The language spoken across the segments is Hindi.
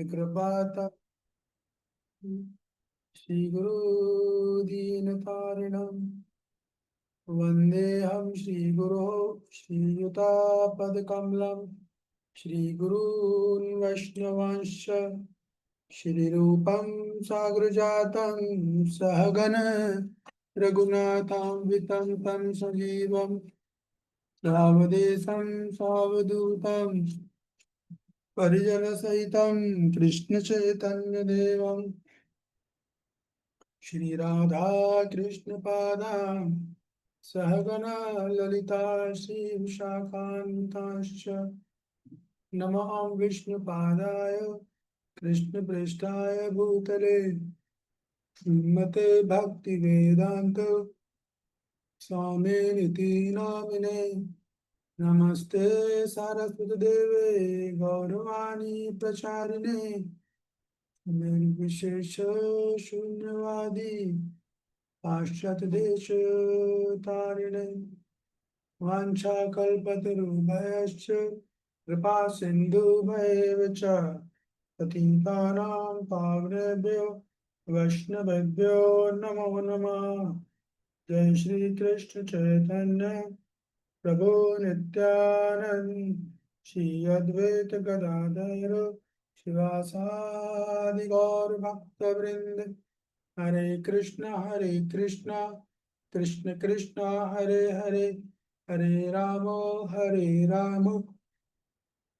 कृपात श्री गुरु दीनतारिणम् वन्देऽहं श्रीगुरो श्रीयुतापदकमलं श्रीगुरून् वैष्णवांश्च श्रीरूपं साग्रजातं सहगण रघुनाथान्वितं तं सजीवं सावधेशं सावधूतं परिजनसहितं कृष्णचैतन्यदेवं श्रीराधा कृष्णपादां सहगना ललिता श्रीविशाखान्वितांश्च नमः विष्णुपादाय कृष्णप्रेष्ठाय भूतले श्रीमते भक्तिवेदान्त स्वामिनिति नामिने नमस्ते सारस्वतदेवे गौरवाणी प्रचारिणे निर्विशेष शून्यवादी पाश्चात्य देश तारिणे वाञ्छाकल्पतरुभयश्च कृपा सिन्धुभैव च पतितानां पावनेभ्यो वैष्णवेभ्यो नमो नमः। जय श्री कृष्ण चैतन्य प्रभु नित्यानंद श्री अद्वैत गदाधर शिवासादि गौर भक्त वृंद हरे कृष्ण कृष्ण कृष्ण हरे हरे हरे राम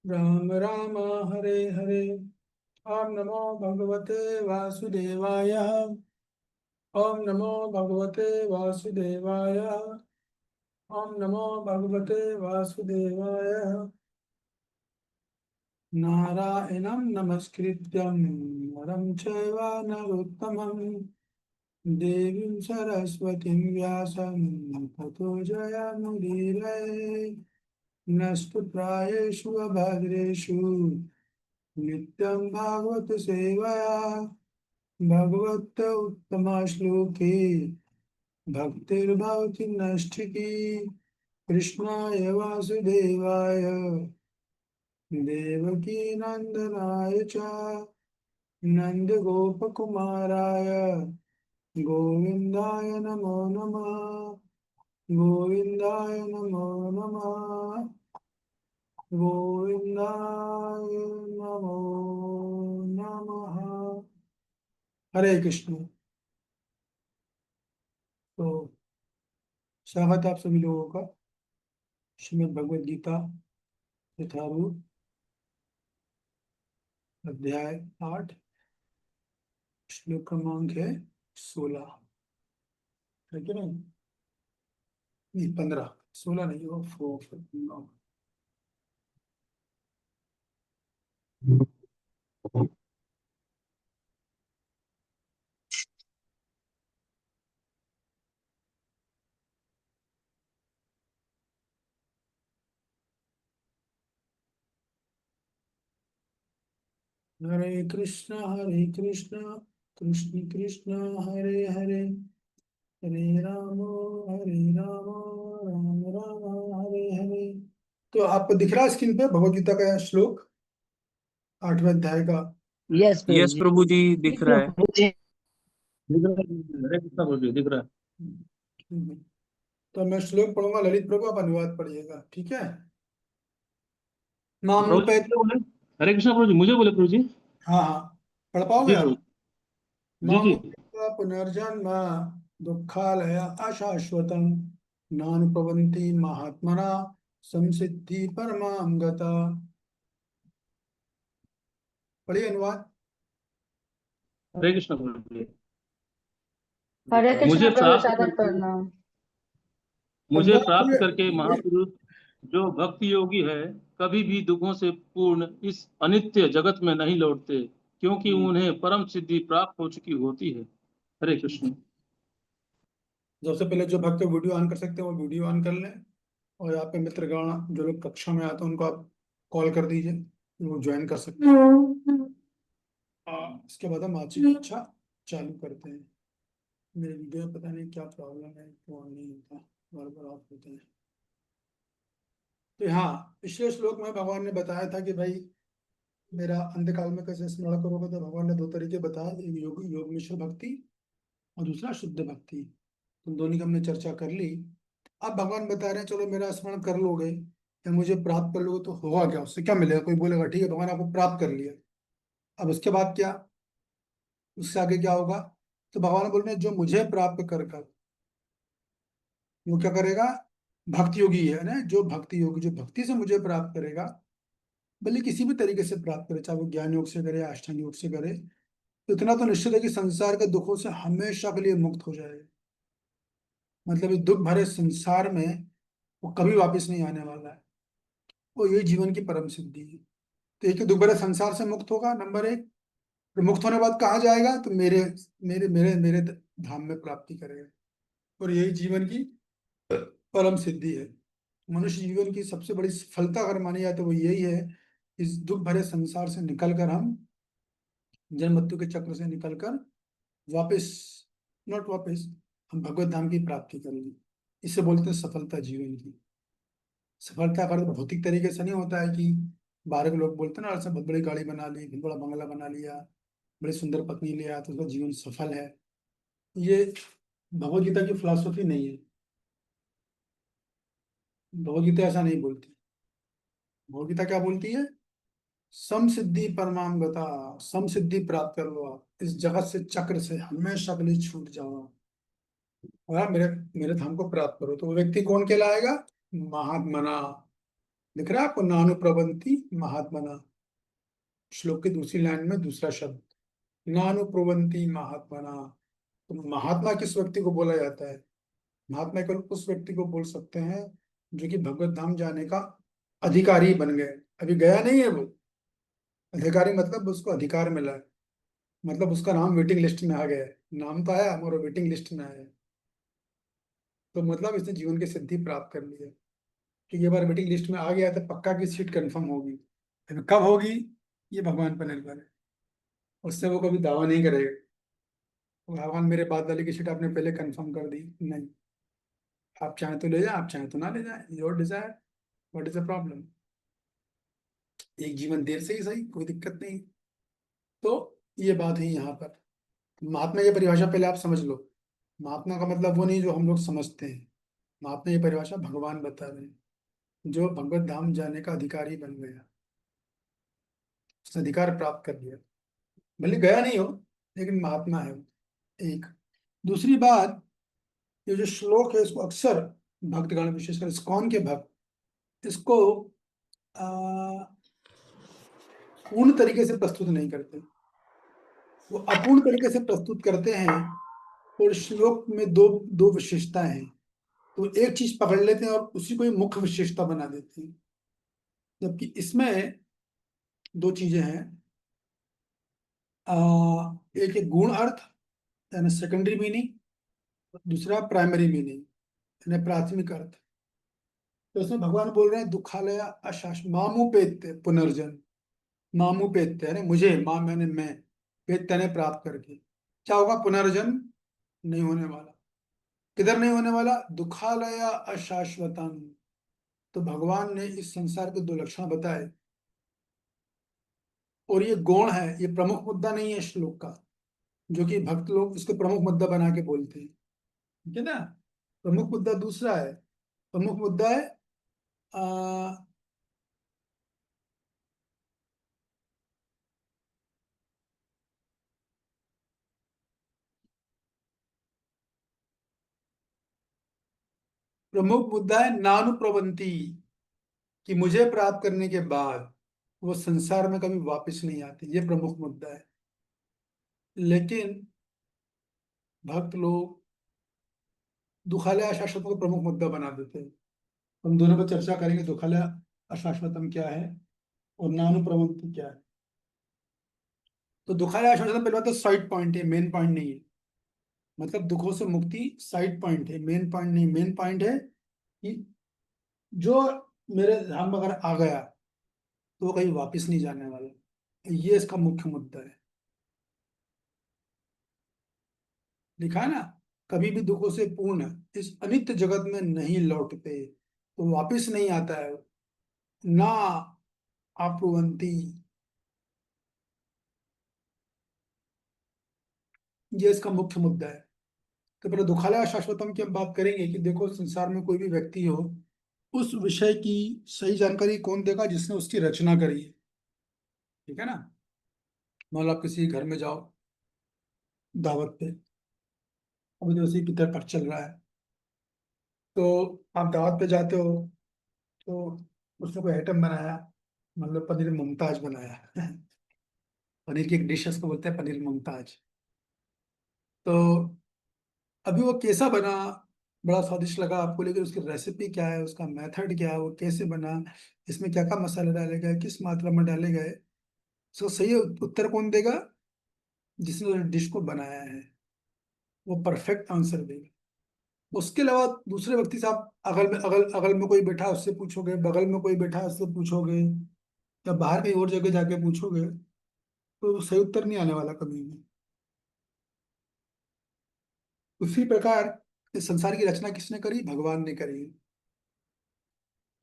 राम राम हरे हरे। ओम नमो भगवते वासुदेवाय। ओम नमो भगवते वासुदेवाय। ओम नमो भगवते वासुदेवाय। नारायणं नमस्कृत्यं नरं चैव नरोत्तमं देवीं सरस्वतीं व्यासं ततो जयमुदीरये। नष्टप्रायेषु अभद्रेषु नित्यं भागवत सेवया भगवत उत्तमा श्लोके भक्तिर्भवति नष्टिकी। कृष्णाय वासुदेवाय देवकी नंदनाय च नंदगोपकुमाराय गोविन्दाय नमो नमः। गोविन्दाय नमो नमः। गोविन्दाय नमो नमः। हरे कृष्ण। तो स्वागत है आप सभी लोगों का श्रीमद् भगवद गीता यथारूप अध्याय 8 श्लोक क्रमांक है 16 है कि नहीं? 15 16 नहीं वो 4 हरे कृष्ण कृष्ण कृष्ण हरे हरे हरे राम राम राम हरे हरे। तो आपको दिख रहा है स्क्रीन पे भगवद गीता का यह श्लोक 8वें अध्याय का? यस यस प्रभु जी दिख रहा है। दिख रहा है। हरे कृष्णा प्रभु जी दिख रहा है। तो मैं श्लोक पढ़ूंगा, ललित प्रभु आप अनुवाद पढ़िएगा, ठीक है? माम प्रभु जी पे मुझे बोले, हरे कृष्णा प्रभु जी मुझे बोले प्रभु जी। हाँ हाँ, पढ़ पाओगे जी प्रभु आप? जी माम जी। पुनर्जन्म दुःखालय अशाश्वतं नानुपवन्ति महात्मना संसिद्धि परमां गता। पढ़िए अनुवाद। हरे कृष्णा प्रभु जी। हरे कृष्ण मुझे प्रभु प्राप्त सादर करके प्रणाम। मुझे अनुवाद प्राप्त करके पूरे महापुरुष जो भक्ति योगी है कभी भी दुखों से पूर्ण इस अनित्य जगत में नहीं लौटते, क्योंकि उन्हें परम सिद्धि प्राप्त हो चुकी होती है। हरे कृष्ण। सबसे पहले जो भक्त वीडियो ऑन कर सकते हैं वो वीडियो ऑन कर लें, और यहाँ पे मित्रगण जो लोग कक्षा में आते हैं उनको आप कॉल कर दीजिए, वो ज्वाइन कर सकते हैं। इसके बाद हम आज की कक्षा चालू करते हैं। मेरे वीडियो में पता नहीं क्या प्रॉब्लम है, क्यों ऑन नहीं होता, बार बार ऑफ होते हैं। तो हाँ, पिछले श्लोक में भगवान ने बताया था कि भाई मेरा अंधकाल में कैसे स्मरण करोगे, तो भगवान ने दो तरीके बताए, एक योग मिश्र भक्ति और दूसरा शुद्ध भक्ति। तो दोनों की हमने चर्चा कर ली। अब भगवान बता रहे हैं चलो मेरा स्मरण कर लोगे या मुझे प्राप्त कर लोगे तो होगा क्या, उससे क्या मिलेगा। कोई बोलेगा ठीक है भगवान आपको प्राप्त कर लिया, अब उसके बाद क्या, उससे आगे क्या होगा। तो भगवान बोल रहे हैं जो मुझे प्राप्त कर कर वो क्या करेगा, भक्ति योगी है ना, जो भक्ति योगी, जो भक्ति से मुझे प्राप्त करेगा, भले किसी भी तरीके से प्राप्त करे, चाहे वो ज्ञान योग से करे या अष्टांग योग से करे, तो इतना तो निश्चित है कि संसार के दुखों से हमेशा के लिए मुक्त हो जाएगा। मतलब इस दुख भरे संसार में वो कभी वापस नहीं आने वाला है। वो ये जीवन की परम सिद्धि है। तो एक तो दुख भरे संसार से मुक्त होगा, नंबर एक। फिर मुक्त होने के बाद कहाँ जाएगा, तो मेरे मेरे मेरे मेरे धाम में प्राप्ति करेगा। और यही जीवन की परम सिद्धि है। मनुष्य जीवन की सबसे बड़ी सफलता अगर मानी जाए तो वो यही है, इस दुख भरे संसार से निकलकर हम, जन्म मृत्यु के चक्र से निकलकर वापस, नॉट वापस, हम भगवत धाम की प्राप्ति कर ली। इसे बोलते हैं सफलता जीवन की। सफलता का अर्थ भौतिक तरीके से नहीं होता है कि बाहर के लोग बोलते हैं ना, ऐसे बहुत बड़ी गाड़ी बना ली, बहुत बड़ा बंगला बना लिया, बड़ी सुंदर पत्नी लिया तो उसका जीवन सफल है। ये भगवत गीता की फिलॉसफी नहीं है। भगवत गीता ऐसा नहीं बोलती। भगवत गीता क्या बोलती है, सम सिद्धि परमाम गता, सम सिद्धि प्राप्त कर लो आप, इस जगत से चक्र से हमेशा के लिए छूट जाओ आप, और आप मेरे मेरे धाम को प्राप्त करो। तो वो व्यक्ति कौन कहलाएगा, महात्मना। दिख रहा है आपको, नानुप्रवंती महात्मना। श्लोक की दूसरी लाइन में दूसरा शब्द, नानुप्रवंती महात्मना। तो महात्मा किस व्यक्ति को बोला जाता है, महात्मा केवल उस व्यक्ति को बोल सकते हैं जो कि भगवत धाम जाने का अधिकारी बन गए। अभी गया नहीं है वो, अधिकारी मतलब उसको अधिकार मिला है, मतलब उसका नाम वेटिंग लिस्ट में आ गया है। नाम तो आया और वेटिंग लिस्ट में आया है, तो मतलब इसने जीवन की सिद्धि प्राप्त कर ली है कि ये बार वेटिंग लिस्ट में आ गया तो पक्का की सीट कंफर्म होगी। लेकिन कब होगी ये भगवान पर निर्भर है, उससे वो कभी दावा नहीं करेगा भगवान मेरे बाद वाले की सीट आपने पहले कंफर्म कर दी, नहीं। आप चाहें तो ले जाए, आप चाहें तो ना ले जाए, your desire, what is the problem. एक जीवन देर से ही सही, कोई दिक्कत नहीं। तो ये बात है यहाँ पर। महात्मा ये परिभाषा पहले आप समझ लो। महात्मा का मतलब वो नहीं जो हम लोग समझते हैं। महात्मा ये परिभाषा भगवान बता रहे हैं, जो भगवत धाम जाने का अधिकारी बन गया, उसने अधिकार प्राप्त कर लिया, भले गया नहीं हो लेकिन महात्मा है वो। एक दूसरी बात, ये जो श्लोक है इसको अक्सर भक्तगण, विशेषकर इस्कॉन के भक्त, इसको पूर्ण तरीके से प्रस्तुत नहीं करते, वो अपूर्ण तरीके से प्रस्तुत करते हैं। और श्लोक में दो दो विशेषताएं हैं, तो एक चीज पकड़ लेते हैं और उसी को ही मुख्य विशेषता बना देते हैं। जबकि इसमें दो चीजें हैं, एक है गुण अर्थ यानी सेकेंडरी मीनिंग, दूसरा प्राइमरी मीनिंग यानी प्राथमिक अर्थ। तो इसमें भगवान बोल रहे हैं दुखालय अशाश मामुपेत्य पुनर्जन्म। मामुपेत्य यानी मुझे, मां मैंने मैं, पेत्य ने प्राप्त करके क्या होगा, पुनर्जन्म नहीं होने वाला। किधर नहीं होने वाला, दुखालय अशाश्वतम। तो भगवान ने इस संसार के दो लक्षण बताए, और ये गौण है, ये प्रमुख मुद्दा नहीं है श्लोक का, जो कि भक्त लोग इसको प्रमुख मुद्दा बना के बोलते हैं, ठीक है ना। प्रमुख मुद्दा दूसरा है। प्रमुख मुद्दा है आ, प्रमुख मुद्दा है नानुप्रवंती, कि मुझे प्राप्त करने के बाद वो संसार में कभी वापस नहीं आते, ये प्रमुख मुद्दा है। लेकिन भक्त लोग दुखालय अशाश्वत को प्रमुख मुद्दा बना देते हैं। हम दोनों पर चर्चा करेंगे, दुखालय अशाश्वतम क्या है और नानुप्रवंती क्या है। तो दुखालय अशाश्वतम पहले बात तो साइड पॉइंट है, मेन पॉइंट नहीं है। मतलब दुखों से मुक्ति साइड पॉइंट है, मेन पॉइंट नहीं। मेन पॉइंट है कि जो मेरे धाम में अगर आ गया तो वो कहीं वापस नहीं जाने वाला, ये इसका मुख्य मुद्दा है। लिखा है ना, कभी भी दुखों से पूर्ण इस अनित्य जगत में नहीं लौटते, तो वापस नहीं आता है ना। आप्रुवंती ये इसका मुख्य मुद्दा है। तो पहले दुखालय शाश्वतम की हम बात करेंगे कि देखो संसार में कोई भी व्यक्ति हो, उस विषय की सही जानकारी कौन देगा? जिसने उसकी रचना करी है। ठीक है ना? मान लो आप किसी घर में जाओ दावत पे, अभी तो उसी पितर पक्ष चल रहा है, तो आप दावत पे जाते हो, तो उसने कोई आइटम बनाया, मतलब पनीर मुमताज बनाया पनीर की एक डिश है, उसको बोलते हैं पनीर मुमताज। तो अभी वो कैसा बना, बड़ा स्वादिष्ट लगा आपको, लेकिन उसकी रेसिपी क्या है, उसका मेथड क्या है, वो कैसे बना, इसमें क्या क्या मसाले डाले गए, किस मात्रा में डाले गए, इसका सही उत्तर कौन देगा? जिसने उस डिश को बनाया है, वो परफेक्ट आंसर देगा। उसके अलावा दूसरे व्यक्ति से आप अगल में कोई बैठा है उससे पूछोगे, बगल में कोई बैठा है उससे पूछोगे, या बाहर कहीं और जगह जाके पूछोगे, तो सही उत्तर नहीं आने वाला कभी भी। उसी प्रकार इस संसार की रचना किसने करी? भगवान ने करी।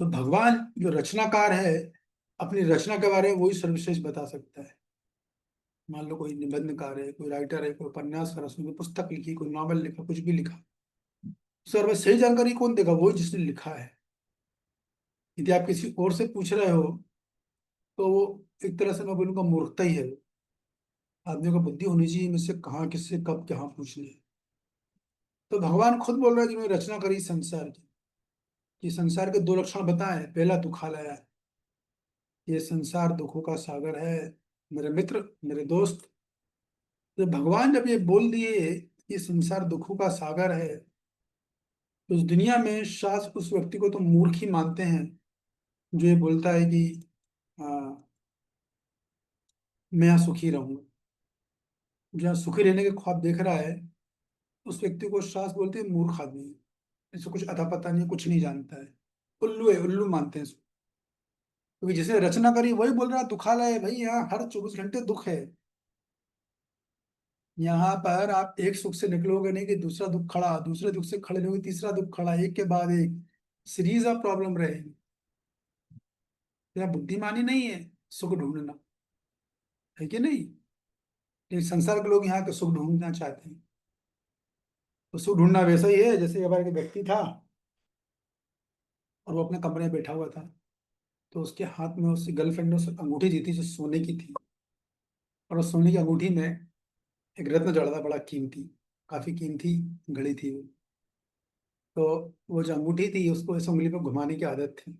तो भगवान जो रचनाकार है, अपनी रचना के बारे में वही सर्वश्रेष्ठ बता सकता है। मान लो कोई निबंधकार है, कोई राइटर है, कोई उपन्यासकार, उसने कोई पुस्तक लिखी, कोई नॉवल लिखा, कुछ भी लिखा, सर में सही जानकारी कौन देगा? वही जिसने लिखा है। यदि आप किसी और से पूछ रहे हो, तो वो एक तरह से मैं बोलूंगा मूर्खता ही है। आदमी को बुद्धि होनी चाहिए मुझसे कहाँ, किससे, कब, कहाँ पूछना है। तो भगवान खुद बोल रहे हैं जिन्होंने रचना करी संसार की, कि संसार के दो लक्षण बताए। पहला दुखालय है, ये संसार दुखों का सागर है। मेरे मित्र, मेरे दोस्त, तो भगवान जब ये बोल दिए कि संसार दुखों का सागर है, तो इस दुनिया में शास्त्र उस व्यक्ति को तो मूर्ख ही मानते हैं जो ये बोलता है कि आ, मैं यहाँ सुखी रहूंगा। जो यहाँ सुखी रहने के ख्वाब देख रहा है, उस व्यक्ति को शास्त्र बोलते हैं मूर्ख आदमी है। इसको कुछ अता पता नहीं, कुछ नहीं जानता है, उल्लू है, उल्लू मानते हैं इसको। क्योंकि जिसने रचना करी वही बोल रहा है दुखालय है। भाई यहाँ हर 24 घंटे दुख है। यहाँ पर आप एक सुख से निकलोगे नहीं कि दूसरा दुख खड़ा, दूसरे दुख से खड़े रहोगे तीसरा दुख खड़ा, एक के बाद एक सीरीज ऑफ प्रॉब्लम रहेगी। यहाँ बुद्धिमानी नहीं है सुख ढूंढना, है कि नहीं? लेकिन संसार के लोग यहाँ के सुख ढूंढना चाहते हैं। तो सुख ढूंढना वैसा ही है जैसे एक व्यक्ति था और वो अपने कमरे में बैठा हुआ था, तो उसके हाथ में उसकी गर्लफ्रेंड ने उसे अंगूठी दी थी जो सोने की थी। और उस सोने की अंगूठी में एक रत्न जड़ा था, बड़ा कीमती, काफी कीमती घड़ी थी वो। तो वो जो अंगूठी थी उसको इस उंगली पे घुमाने की आदत थी।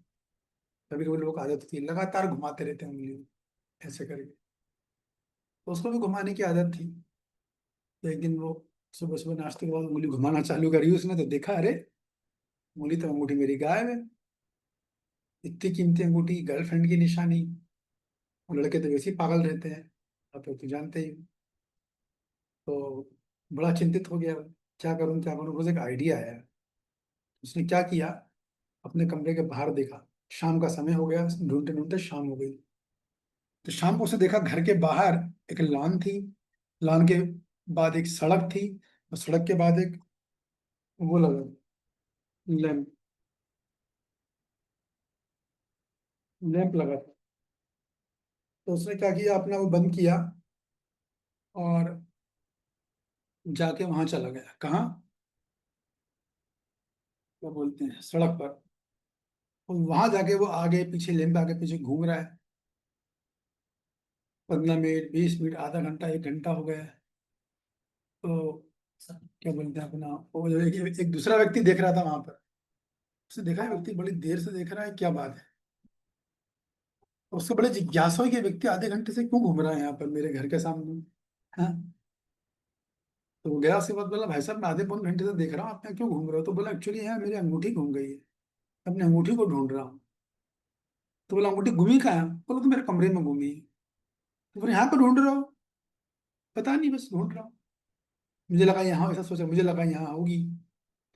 कभी कभी लोगों को आदत होती है, लगातार घुमाते रहते हैं उंगली को ऐसे करके। तो उसको भी घुमाने की आदत थी। तो एक दिन वो सुबह सुबह नाश्ते के बाद उंगली घुमाना चालू करी उसने, तो देखा अरे उंगली तो अंगूठी मेरी गायब है। इतनी कीमती अंगूठी, गर्लफ्रेंड की निशानी। और लड़के तो वैसे ही पागल रहते हैं, आप तो जानते ही हो। तो बड़ा चिंतित हो गया, क्या करूं क्या करूं। मुझे एक आइडिया आया। उसने क्या किया, अपने कमरे के बाहर देखा। शाम का समय हो गया, ढूंढते ढूंढते शाम हो गई। तो शाम को उसने देखा घर के बाहर एक लॉन थी, लॉन के बाद एक सड़क थी, और सड़क के बाद एक वो लगा लैंप, लैंप लगा था। तो उसने क्या किया, अपना वो बंद किया और जाके वहां चला गया। कहाँ? क्या बोलते हैं, सड़क पर। और वहां जाके वो आगे पीछे, लैंप आगे पीछे घूम रहा है। 15 मिनट, 20 मिनट, आधा घंटा, 1 घंटा हो गया है। तो क्या बोलते हैं अपना, वो जो एक दूसरा व्यक्ति देख रहा था वहां पर। उसने देखा है व्यक्ति बड़ी देर से देख रहा है, क्या बात है। तो उसको बड़े जिज्ञासा हुई कि व्यक्ति आधे घंटे से क्यों घूम रहा है यहाँ पर मेरे घर के सामने। हाँ। तो वो गया, उसके बाद बोला भाई साहब मैं आधे पौन घंटे से देख रहा हूँ, आप यहाँ क्यों घूम रहे हो? तो बोला एक्चुअली यहाँ मेरी अंगूठी घूम गई है, अपनी अंगूठी को ढूंढ रहा हूँ। तो बोला अंगूठी घूमी कहाँ है? बोला तो मेरे कमरे में घूमी है। तो फिर यहाँ पर ढूंढ रहा हो? पता नहीं, बस ढूंढ रहा हूँ। मुझे लगा यहाँ, ऐसा सोचा, मुझे लगा यहाँ होगी।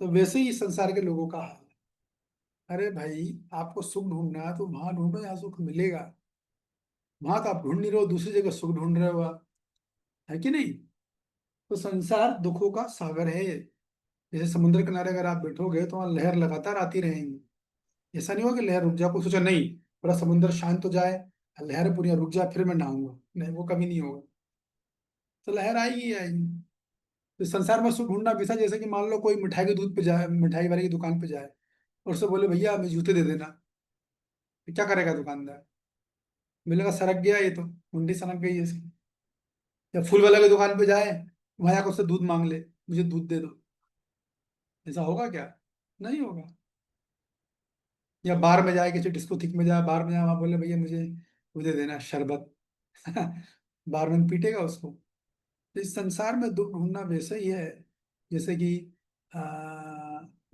तो वैसे ही संसार के लोगों का हाल है। अरे भाई, आपको सुख ढूंढना है तो वहां ढूंढो जहाँ सुख मिलेगा। वहां तो आप ढूंढ नहीं रहे हो, दूसरी जगह सुख ढूंढ रहे हो आप, है कि नहीं? तो संसार दुखों का सागर है। जैसे समुद्र किनारे अगर आप बैठोगे तो वहां लहर लगातार आती रहेंगी। ऐसा नहीं होगा कि लहर रुक जाए, को सोचा नहीं पूरा समुद्र शांत हो जाए, लहर पूरी रुक जाए फिर मैं नहाऊंगा, नहीं वो कभी नहीं होगा। तो लहर आएगी ही आएगी। तो संसार में सुख ढूंढना वैसा जैसे कि मान लो कोई मिठाई के दूध पे जाए, मिठाई वाले की दुकान पे जाए और उससे बोले भैया हमें जूते दे देना, तो क्या करेगा दुकानदार? बोलेगा सरक गया ये तो, मुंडी सनक गई है इसकी। या फूल वाले की दुकान पे जाए, वहां जाकर उससे दूध मांग ले, मुझे दूध दे दो, ऐसा होगा क्या? नहीं होगा। या बार में जाए, किसी डिस्कोथिक में जाए, बार में जाए, वहां बोले भैया मुझे वो दे देना शरबत बार में पीटेगा उसको। तो इस संसार में दुख ढूंढना वैसा ही है जैसे कि आ,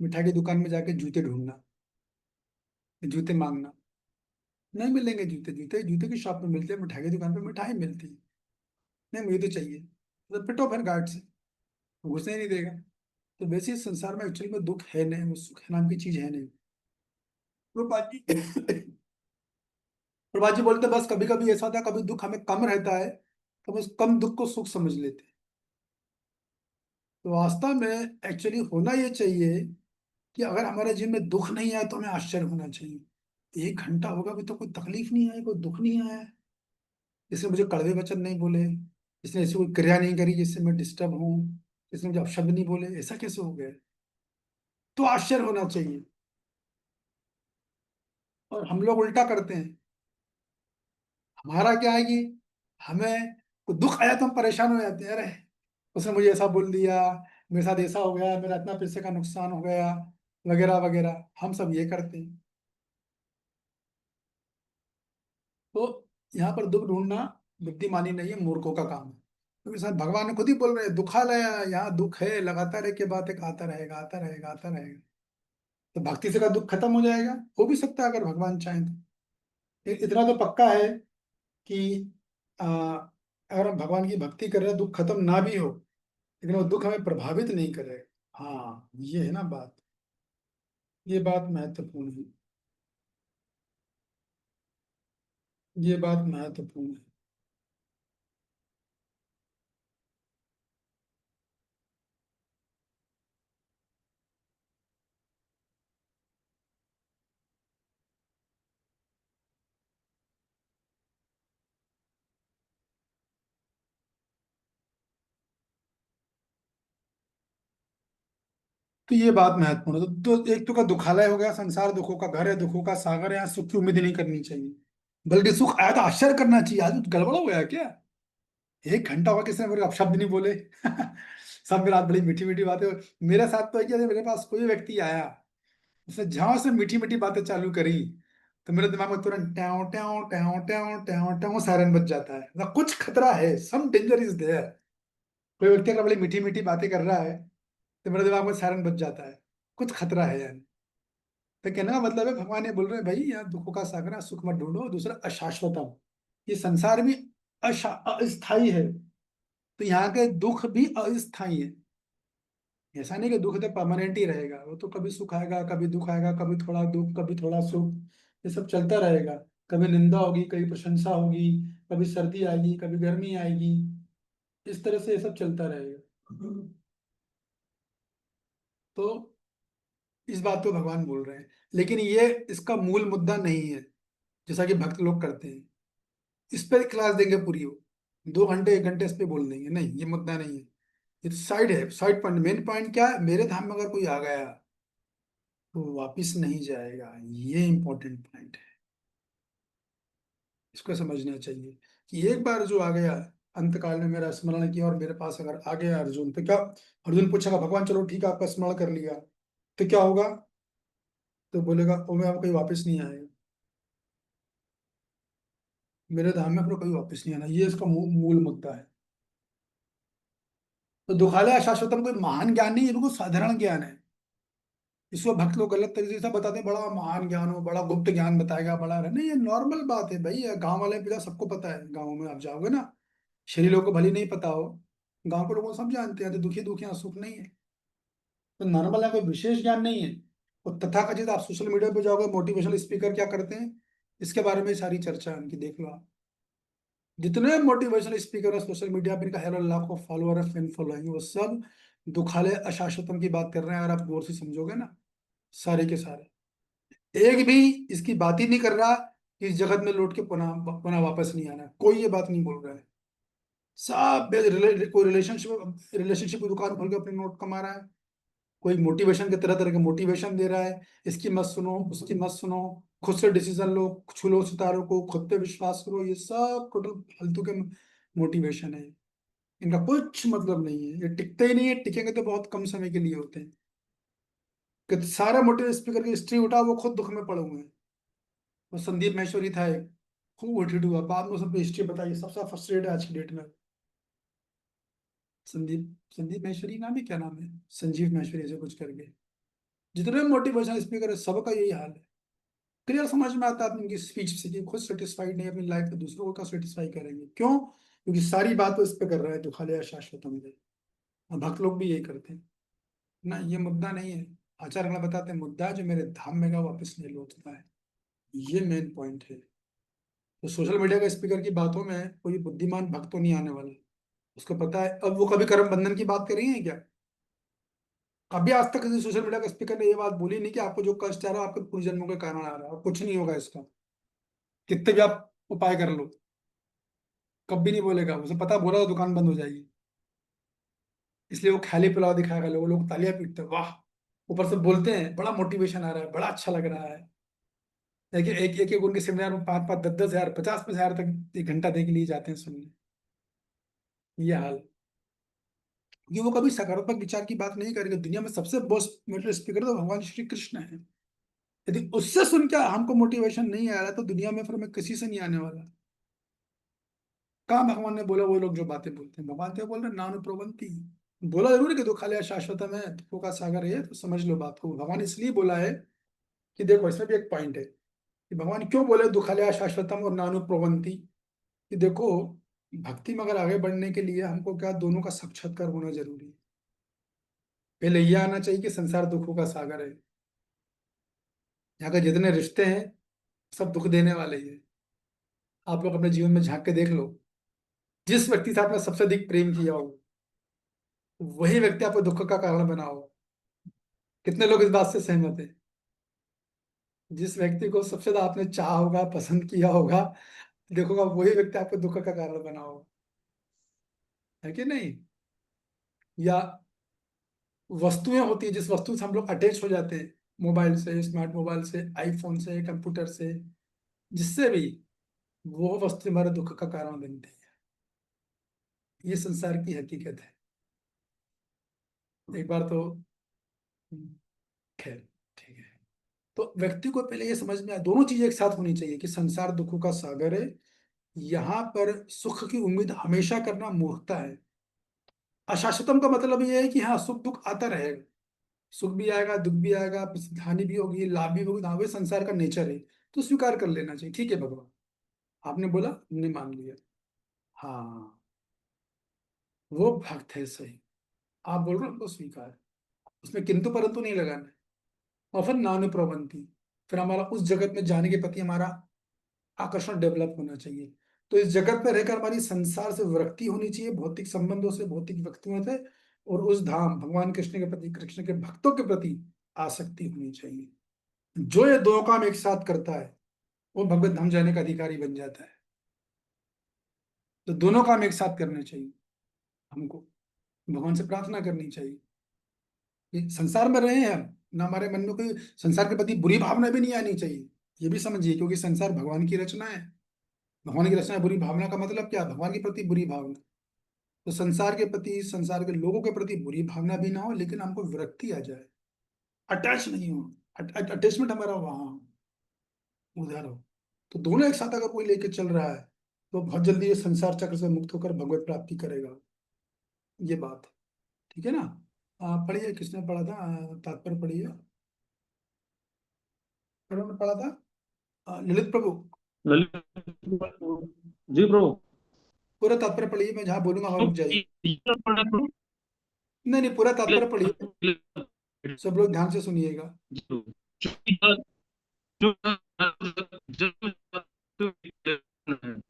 मिठाई की दुकान में जाके जूते ढूंढना, जूते मांगना। नहीं मिलेंगे जूते, जूते जूते की शॉप में मिलते हैं, मिठाई की दुकान पे मिठाई मिलती है। नहीं मुझे तो चाहिए, तो पिटो फिर गार्ड से, वो घुसने ही नहीं देगा। तो वैसे इस संसार में एक्चुअली में दुख है नहीं, वो सुख नाम की चीज है नहीं। प्रभुपाद जी प्रभुपाद जी बोलते बस कभी कभी ऐसा होता है, कभी दुख हमें कम रहता है तो हम उस कम दुख को सुख समझ लेते हैं। तो वास्तव में एक्चुअली होना ये चाहिए कि अगर हमारे जीवन में दुख नहीं आए तो हमें आश्चर्य होना चाहिए। 1 घंटा होगा भी तो कोई तकलीफ नहीं आई, कोई दुख नहीं आया, इसने मुझे कड़वे वचन नहीं बोले, इसने ऐसी कोई क्रिया नहीं करी जिससे मैं डिस्टर्ब हूँ, इसने मुझे अपशब्द नहीं बोले, ऐसा कैसे हो गया? तो आश्चर्य होना चाहिए। और हम लोग उल्टा करते हैं। हमारा क्या है कि हमें कोई दुख आया तो हम परेशान हो जाते हैं, अरे उसने मुझे ऐसा बोल दिया, मेरे साथ ऐसा हो गया, मेरा इतना पैसे का नुकसान हो गया, वगैरह वगैरह, हम सब ये करते हैं। तो यहाँ पर दुख ढूंढना बुद्धिमानी नहीं है, मूर्खों का काम है। क्योंकि सर भगवान ने खुद ही बोल रहे हैं दुखालय, यहाँ दुख है, लगातार एक के बाद एक आता रहेगा, आता रहेगा, आता रहेगा। तो भक्ति से का दुख खत्म हो जाएगा, हो भी सकता है अगर भगवान चाहें तो। इतना तो पक्का है कि अगर हम भगवान की भक्ति कर रहे हैं, दुख खत्म ना भी हो, लेकिन वो दुख हमें प्रभावित नहीं करेगा। हाँ ये है ना बात, ये बात महत्वपूर्ण है, ये बात महत्वपूर्ण है। तो ये बात महत्वपूर्ण है। तो एक तो का दुखालय हो गया, संसार दुखों का घर है, दुखों का सागर है, यहाँ सुख की उम्मीद नहीं करनी चाहिए, बल्कि सुख आया तो आश्चर्य करना चाहिए, आज कुछ गड़बड़ हो गया क्या? 1 घंटा हुआ किसी ने मेरे अपशब्द नहीं बोले सब मेरे हाथ बड़ी मीठी मीठी बातें। मेरे साथ तो है कि मेरे पास कोई व्यक्ति आया, उसने जहां से मीठी मीठी बातें चालू करी, तो मेरे दिमाग में तुरंत ट्याव ट्याव ट्याव ट्याव ट्याव ट्याव सायरन बज जाता है, मतलब कुछ खतरा है, सम डेंजर इज देयर। कोई व्यक्ति अगर बड़ी मीठी मीठी बातें कर रहा है तो मेरे दिमाग में सायरन बज जाता है, कुछ खतरा है यानी। तो कहने का मतलब है भगवान ये बोल रहे हैं भाई यहाँ दुखों का सागर है, सुख मत ढूंढो। दूसरा अशाश्वतम, ये संसार भी अस्थाई है, तो यहाँ के दुख भी अस्थाई है। ऐसा नहीं कि दुख तो परमानेंट ही रहेगा, वो तो कभी सुख आएगा, कभी दुख आएगा, कभी थोड़ा दुख, कभी थोड़ा सुख, ये सब चलता रहेगा। कभी निंदा होगी, कभी प्रशंसा होगी, कभी सर्दी आएगी, कभी गर्मी आएगी, इस तरह से ये सब चलता रहेगा। तो इस बात को भगवान बोल रहे हैं, लेकिन ये इसका मूल मुद्दा नहीं है जैसा कि भक्त लोग करते हैं। इस पर क्लास देंगे पूरी, वो 2 घंटे 1 घंटे इस पे बोल देंगे, नहीं ये मुद्दा नहीं है, ये तो साइड है, साइड पॉइंट। मेन पॉइंट क्या है, मेरे धाम में अगर कोई आ गया तो वापिस नहीं जाएगा, ये इंपॉर्टेंट पॉइंट है, इसको समझना चाहिए। कि एक बार जो आ गया, अंतकाल में मेरा स्मरण किया और मेरे पास अगर आ गया अर्जुन, तो क्या? अर्जुन पूछेगा भगवान चलो ठीक है आपका स्मरण कर लिया, तो क्या होगा? तो बोलेगा ओ मैं अब कहीं वापस नहीं आएगा, मेरे धाम में फिर कभी वापस नहीं आना, ये इसका मूल मुद्दा है। तो दुखालय शाश्वतम कोई महान ज्ञान नहीं है, बिल्कुल साधारण ज्ञान है। इसको भक्त लोग गलत तरीके से बताते हैं, बड़ा महान ज्ञान हो, बड़ा गुप्त ज्ञान बताएगा, बड़ा नहीं, ये नॉर्मल बात है भाई, गांव वाले पिता सबको पता है। गाँव में आप जाओगे ना, शहरी लोगों को भले नहीं पता हो, गांव के लोगों को सब जानते हैं, तो दुखी दुखियां सुख नहीं है। तो नॉर्मल है, कोई विशेष ज्ञान नहीं है। और तथाकथित आप सोशल मीडिया पे जाओगे, मोटिवेशनल स्पीकर क्या करते हैं, इसके बारे में सारी चर्चा है उनकी, देख लो आप। जितने मोटिवेशनल स्पीकर है सोशल मीडिया पर, इनका हजारों लाखों फॉलोअर है, फैन फॉलोइंग, वो सब दुखालय अशाश्वतम की बात कर रहे हैं। अगर आप गौर से समझोगे ना, सारे के सारे, एक भी इसकी बात ही नहीं कर रहा कि इस जगत में लौट के पुनः पुनः वापस नहीं आना, कोई ये बात नहीं बोल रहा है। सब कोई रिलेशनशिप की दुकान खोल के अपने नोट कमा रहा है, कोई मोटिवेशन के तरह तरह के मोटिवेशन दे रहा है, इसकी मत सुनो, उसकी मत सुनो, खुद से डिसीजन लो, छुलो सितारों को, खुद पे विश्वास करो, ये सब टोटल फालतू के मोटिवेशन है। इनका कुछ मतलब नहीं है, ये टिकते ही नहीं है, टिकेंगे तो बहुत कम समय के लिए होते हैं। कि सारे मोटिवेशन स्पीकर की हिस्ट्री उठा, वो खुद दुख में पड़े हुए हैं। वो संदीप महेश्वरी था एक, खूब हिट हुआ, बाद में सबको हिस्ट्री बताई, सबसे फ्रस्ट्रेटेड है आज की डेट में। संदीप महेश्वरी नाम है, क्या नाम है, संजीव महेश्वरी ऐसे कुछ करके। जितने मोटिवेशनल स्पीकर है सबका यही हाल है। क्लियर समझ में आता है अपनी उनकी स्पीच से कि खुद सेटिस्फाइड नहीं, अपनी लाइफ में दूसरों को सेटिस्फाई करेंगे, क्यों? क्योंकि सारी बात तो इस पे कर रहा है, दुखालय शाश्वतम है। और भक्त लोग भी यही करते हैं ना, ये मुद्दा नहीं है। आचार्य गण बताते हैं, मुद्दा जो मेरे धाम में का वापस नहीं लौटता है, ये मेन पॉइंट है। तो सोशल मीडिया का स्पीकर की बातों में कोई बुद्धिमान भक्त तो नहीं आने वाला, उसको पता है। अब वो कभी कर्म बंधन की बात कर रही है क्या? कभी आज तक किसी सोशल मीडिया का स्पीकर ने ये बात बोली नहीं कि आपको जो कष्ट आ रहा है आपके पूर्व जन्मों के कारण आ रहा है, और कुछ नहीं होगा इसका, कितने भी आप उपाय कर लो। कभी नहीं बोलेगा, उसे पता बोला तो दुकान बंद हो जाएगी, इसलिए वो खाली पुलाव दिखाएगा, लोग लोग तालियां पीटते हैं, वाह। ऊपर से बोलते हैं बड़ा मोटिवेशन आ रहा है, बड़ा अच्छा लग रहा है। देखिए एक एक, एक उनके सेमिनार में 5-5, 10-10 हजार, 50-50 हजार तक 1 घंटा दे के लिए जाते हैं सुनने। ये हाल, ये वो कभी सकारात्मक विचार की बात नहीं करेंगे। दुनिया में सबसे बेस्ट मोटिवेटर स्पीकर तो भगवान श्री कृष्ण है। यदि उससे सुन के हमको मोटिवेशन नहीं आ रहा तो दुनिया में फिर हमें किसी से नहीं आने वाला। कहाँ भगवान ने बोला वो लोग जो बातें बोलते हैं? भगवान तो बोल रहे नानुप्रवंती, बोला जरूर है कि दुखालय शाश्वतम है, दुखों का सागर है, तो समझ लो बात को। भगवान इसलिए बोला है कि देखो इसमें भी एक पॉइंट है कि भगवान क्यों बोले दुखालय शाश्वतम और नानुप्रवंती। कि देखो, भक्ति में अगर आगे बढ़ने के लिए हमको क्या, दोनों का साक्षात्कार होना जरूरी है। पहले यह आना चाहिए कि संसार दुखों का सागर है, यहाँ के जितने रिश्ते हैं सब दुख देने वाले ही है। आप लोग अपने जीवन में झांक के देख लो, जिस व्यक्ति से आपने सबसे अधिक प्रेम किया हो वही व्यक्ति आपको दुख का कारण बना हो। कितने लोग इस बात से सहमत है? जिस व्यक्ति को सबसे ज्यादा आपने चाहा होगा, पसंद किया होगा, देखोगा वही व्यक्ति आपको दुख का कारण बना हो, है कि नहीं? या वस्तुएं होती है, जिस वस्तु से हम लोग अटैच हो जाते हैं, मोबाइल से, स्मार्ट मोबाइल से, आईफोन से, कंप्यूटर से, जिससे भी, वो वस्तु हमारे दुख का कारण बनती है। ये संसार की हकीकत है। एक बार तो खैर, ठीक है। तो व्यक्ति को पहले ये समझ में आए, दोनों चीजें एक साथ होनी चाहिए कि संसार दुखों का सागर है, यहाँ पर सुख की उम्मीद हमेशा करना मूर्खता है। अशाश्वतम का मतलब ये है कि हाँ सुख दुख आता रहेगा, सुख भी आएगा, दुख भी आएगा, हानि भी होगी, लाभ भी होगी, हाँ वे संसार का नेचर है, तो स्वीकार कर लेना चाहिए। ठीक है भगवान, आपने बोला, हमने मान लिया। हाँ, वो भक्त है सही, आप बोल रहे हो उनको स्वीकार, उसमें किंतु परंतु नहीं लगाना है। और फिर नानुप्रवंती, फिर हमारा उस जगत में जाने के प्रति हमारा आकर्षण डेवलप होना चाहिए। तो इस जगत में रहकर हमारी संसार से विरक्ति होनी चाहिए, भौतिक संबंधों से, भौतिक व्यक्तियों से, और उस धाम भगवान कृष्ण के प्रति, कृष्ण के भक्तों के प्रति आसक्ति होनी चाहिए। जो ये दो काम एक साथ करता है वो भगवत धाम जाने का अधिकारी बन जाता है। तो दोनों काम एक साथ करने चाहिए हमको, भगवान से प्रार्थना करनी चाहिए कि संसार में रहे हैं हम, ना हमारे मन में कोई संसार के प्रति बुरी भावना भी नहीं आनी चाहिए। ये भी समझिए, क्योंकि संसार भगवान की रचना है। भगवान की रचना, बुरी भावना का मतलब क्या? भगवान के प्रति बुरी भावना। तो संसार के प्रति, संसार के लोगों के प्रति बुरी भावना भी ना हो, लेकिन हमको विरक्ति आ जाए, अटैच नहीं हो, अटैचमेंट हमारा वहां हो, उधर हो। तो दोनों एक साथ अगर कोई लेके चल रहा है तो बहुत जल्दी ये संसार चक्र से मुक्त होकर भगवत प्राप्ति करेगा। ये बात है, ठीक है ना? पढ़िए, किसने पढ़ा था? तात्पर्य पढ़िए, उन्होंने पढ़ा था ललित प्रभु। ललित जी प्रभु। पूरा तात्पर्य पढ़िए, मैं जहाँ बोलूंगा वहां रुक जाइए। जो नहीं नहीं, पूरा तात्पर्य पढ़िए, सब लोग ध्यान से सुनिएगा।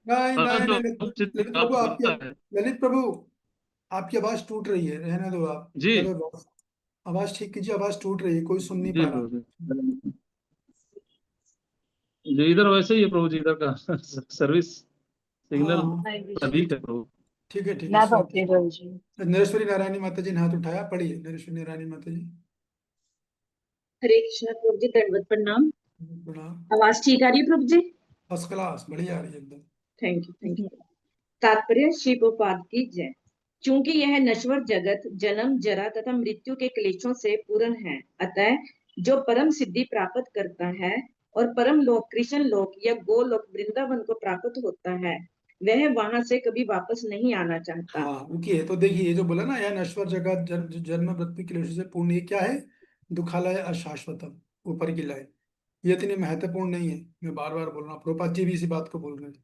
नहीं नहीं नहीं नहीं, ललित प्रभु आपकी, ललित प्रभु आपकी आवाज टूट रही है, रहने दो आप। जी चलो आवाज ठीक कीजिए, आवाज टूट रही है, कोई सुन नहीं जी पा रहा। प्रभु जी, इधर वैसे ही है प्रभु जी, इधर का सर्विस हाँ सिग्नल हाँ, अधिक है प्रभु। ठीक है, मैं सब पढ़ती हूँ प्रभु जी। नरेश्वरी नारायणी माता जी ने हाथ उठाया, पढ़िए नरेश्वरी नारायणी माता जी। हरे कृष्ण प्रभु जी, दंडवत प्रणाम। प्रणाम। आवाज ठीक आ रही है प्रभु जी? फर्स्ट क्लास, बढ़िया आ रही है एकदम। Thank you, thank you. तात्पर्य श्री प्रभुपाद की जय। चूंकि यह नश्वर जगत जन्म जरा तथा मृत्यु के क्लेशों से पूर्ण है, अतः जो परम सिद्धि प्राप्त करता है और परम लोक कृष्ण लोक या गोलोक वृंदावन को प्राप्त होता है, वह वहां से कभी वापस नहीं आना चाहता। हाँ रुकिए, तो देखिए ये जो बोला ना, यह नश्वर जगत जन्म मृत्यु क्लेश से पूर्ण, ये क्या है? दुखालय अशाश्वतम, ऊपर की लाइन। ये इतनी महत्वपूर्ण नहीं है, मैं बार बार बोल रहा हूँ, प्रभुपाद जी भी इसी बात को बोल रहे हैं।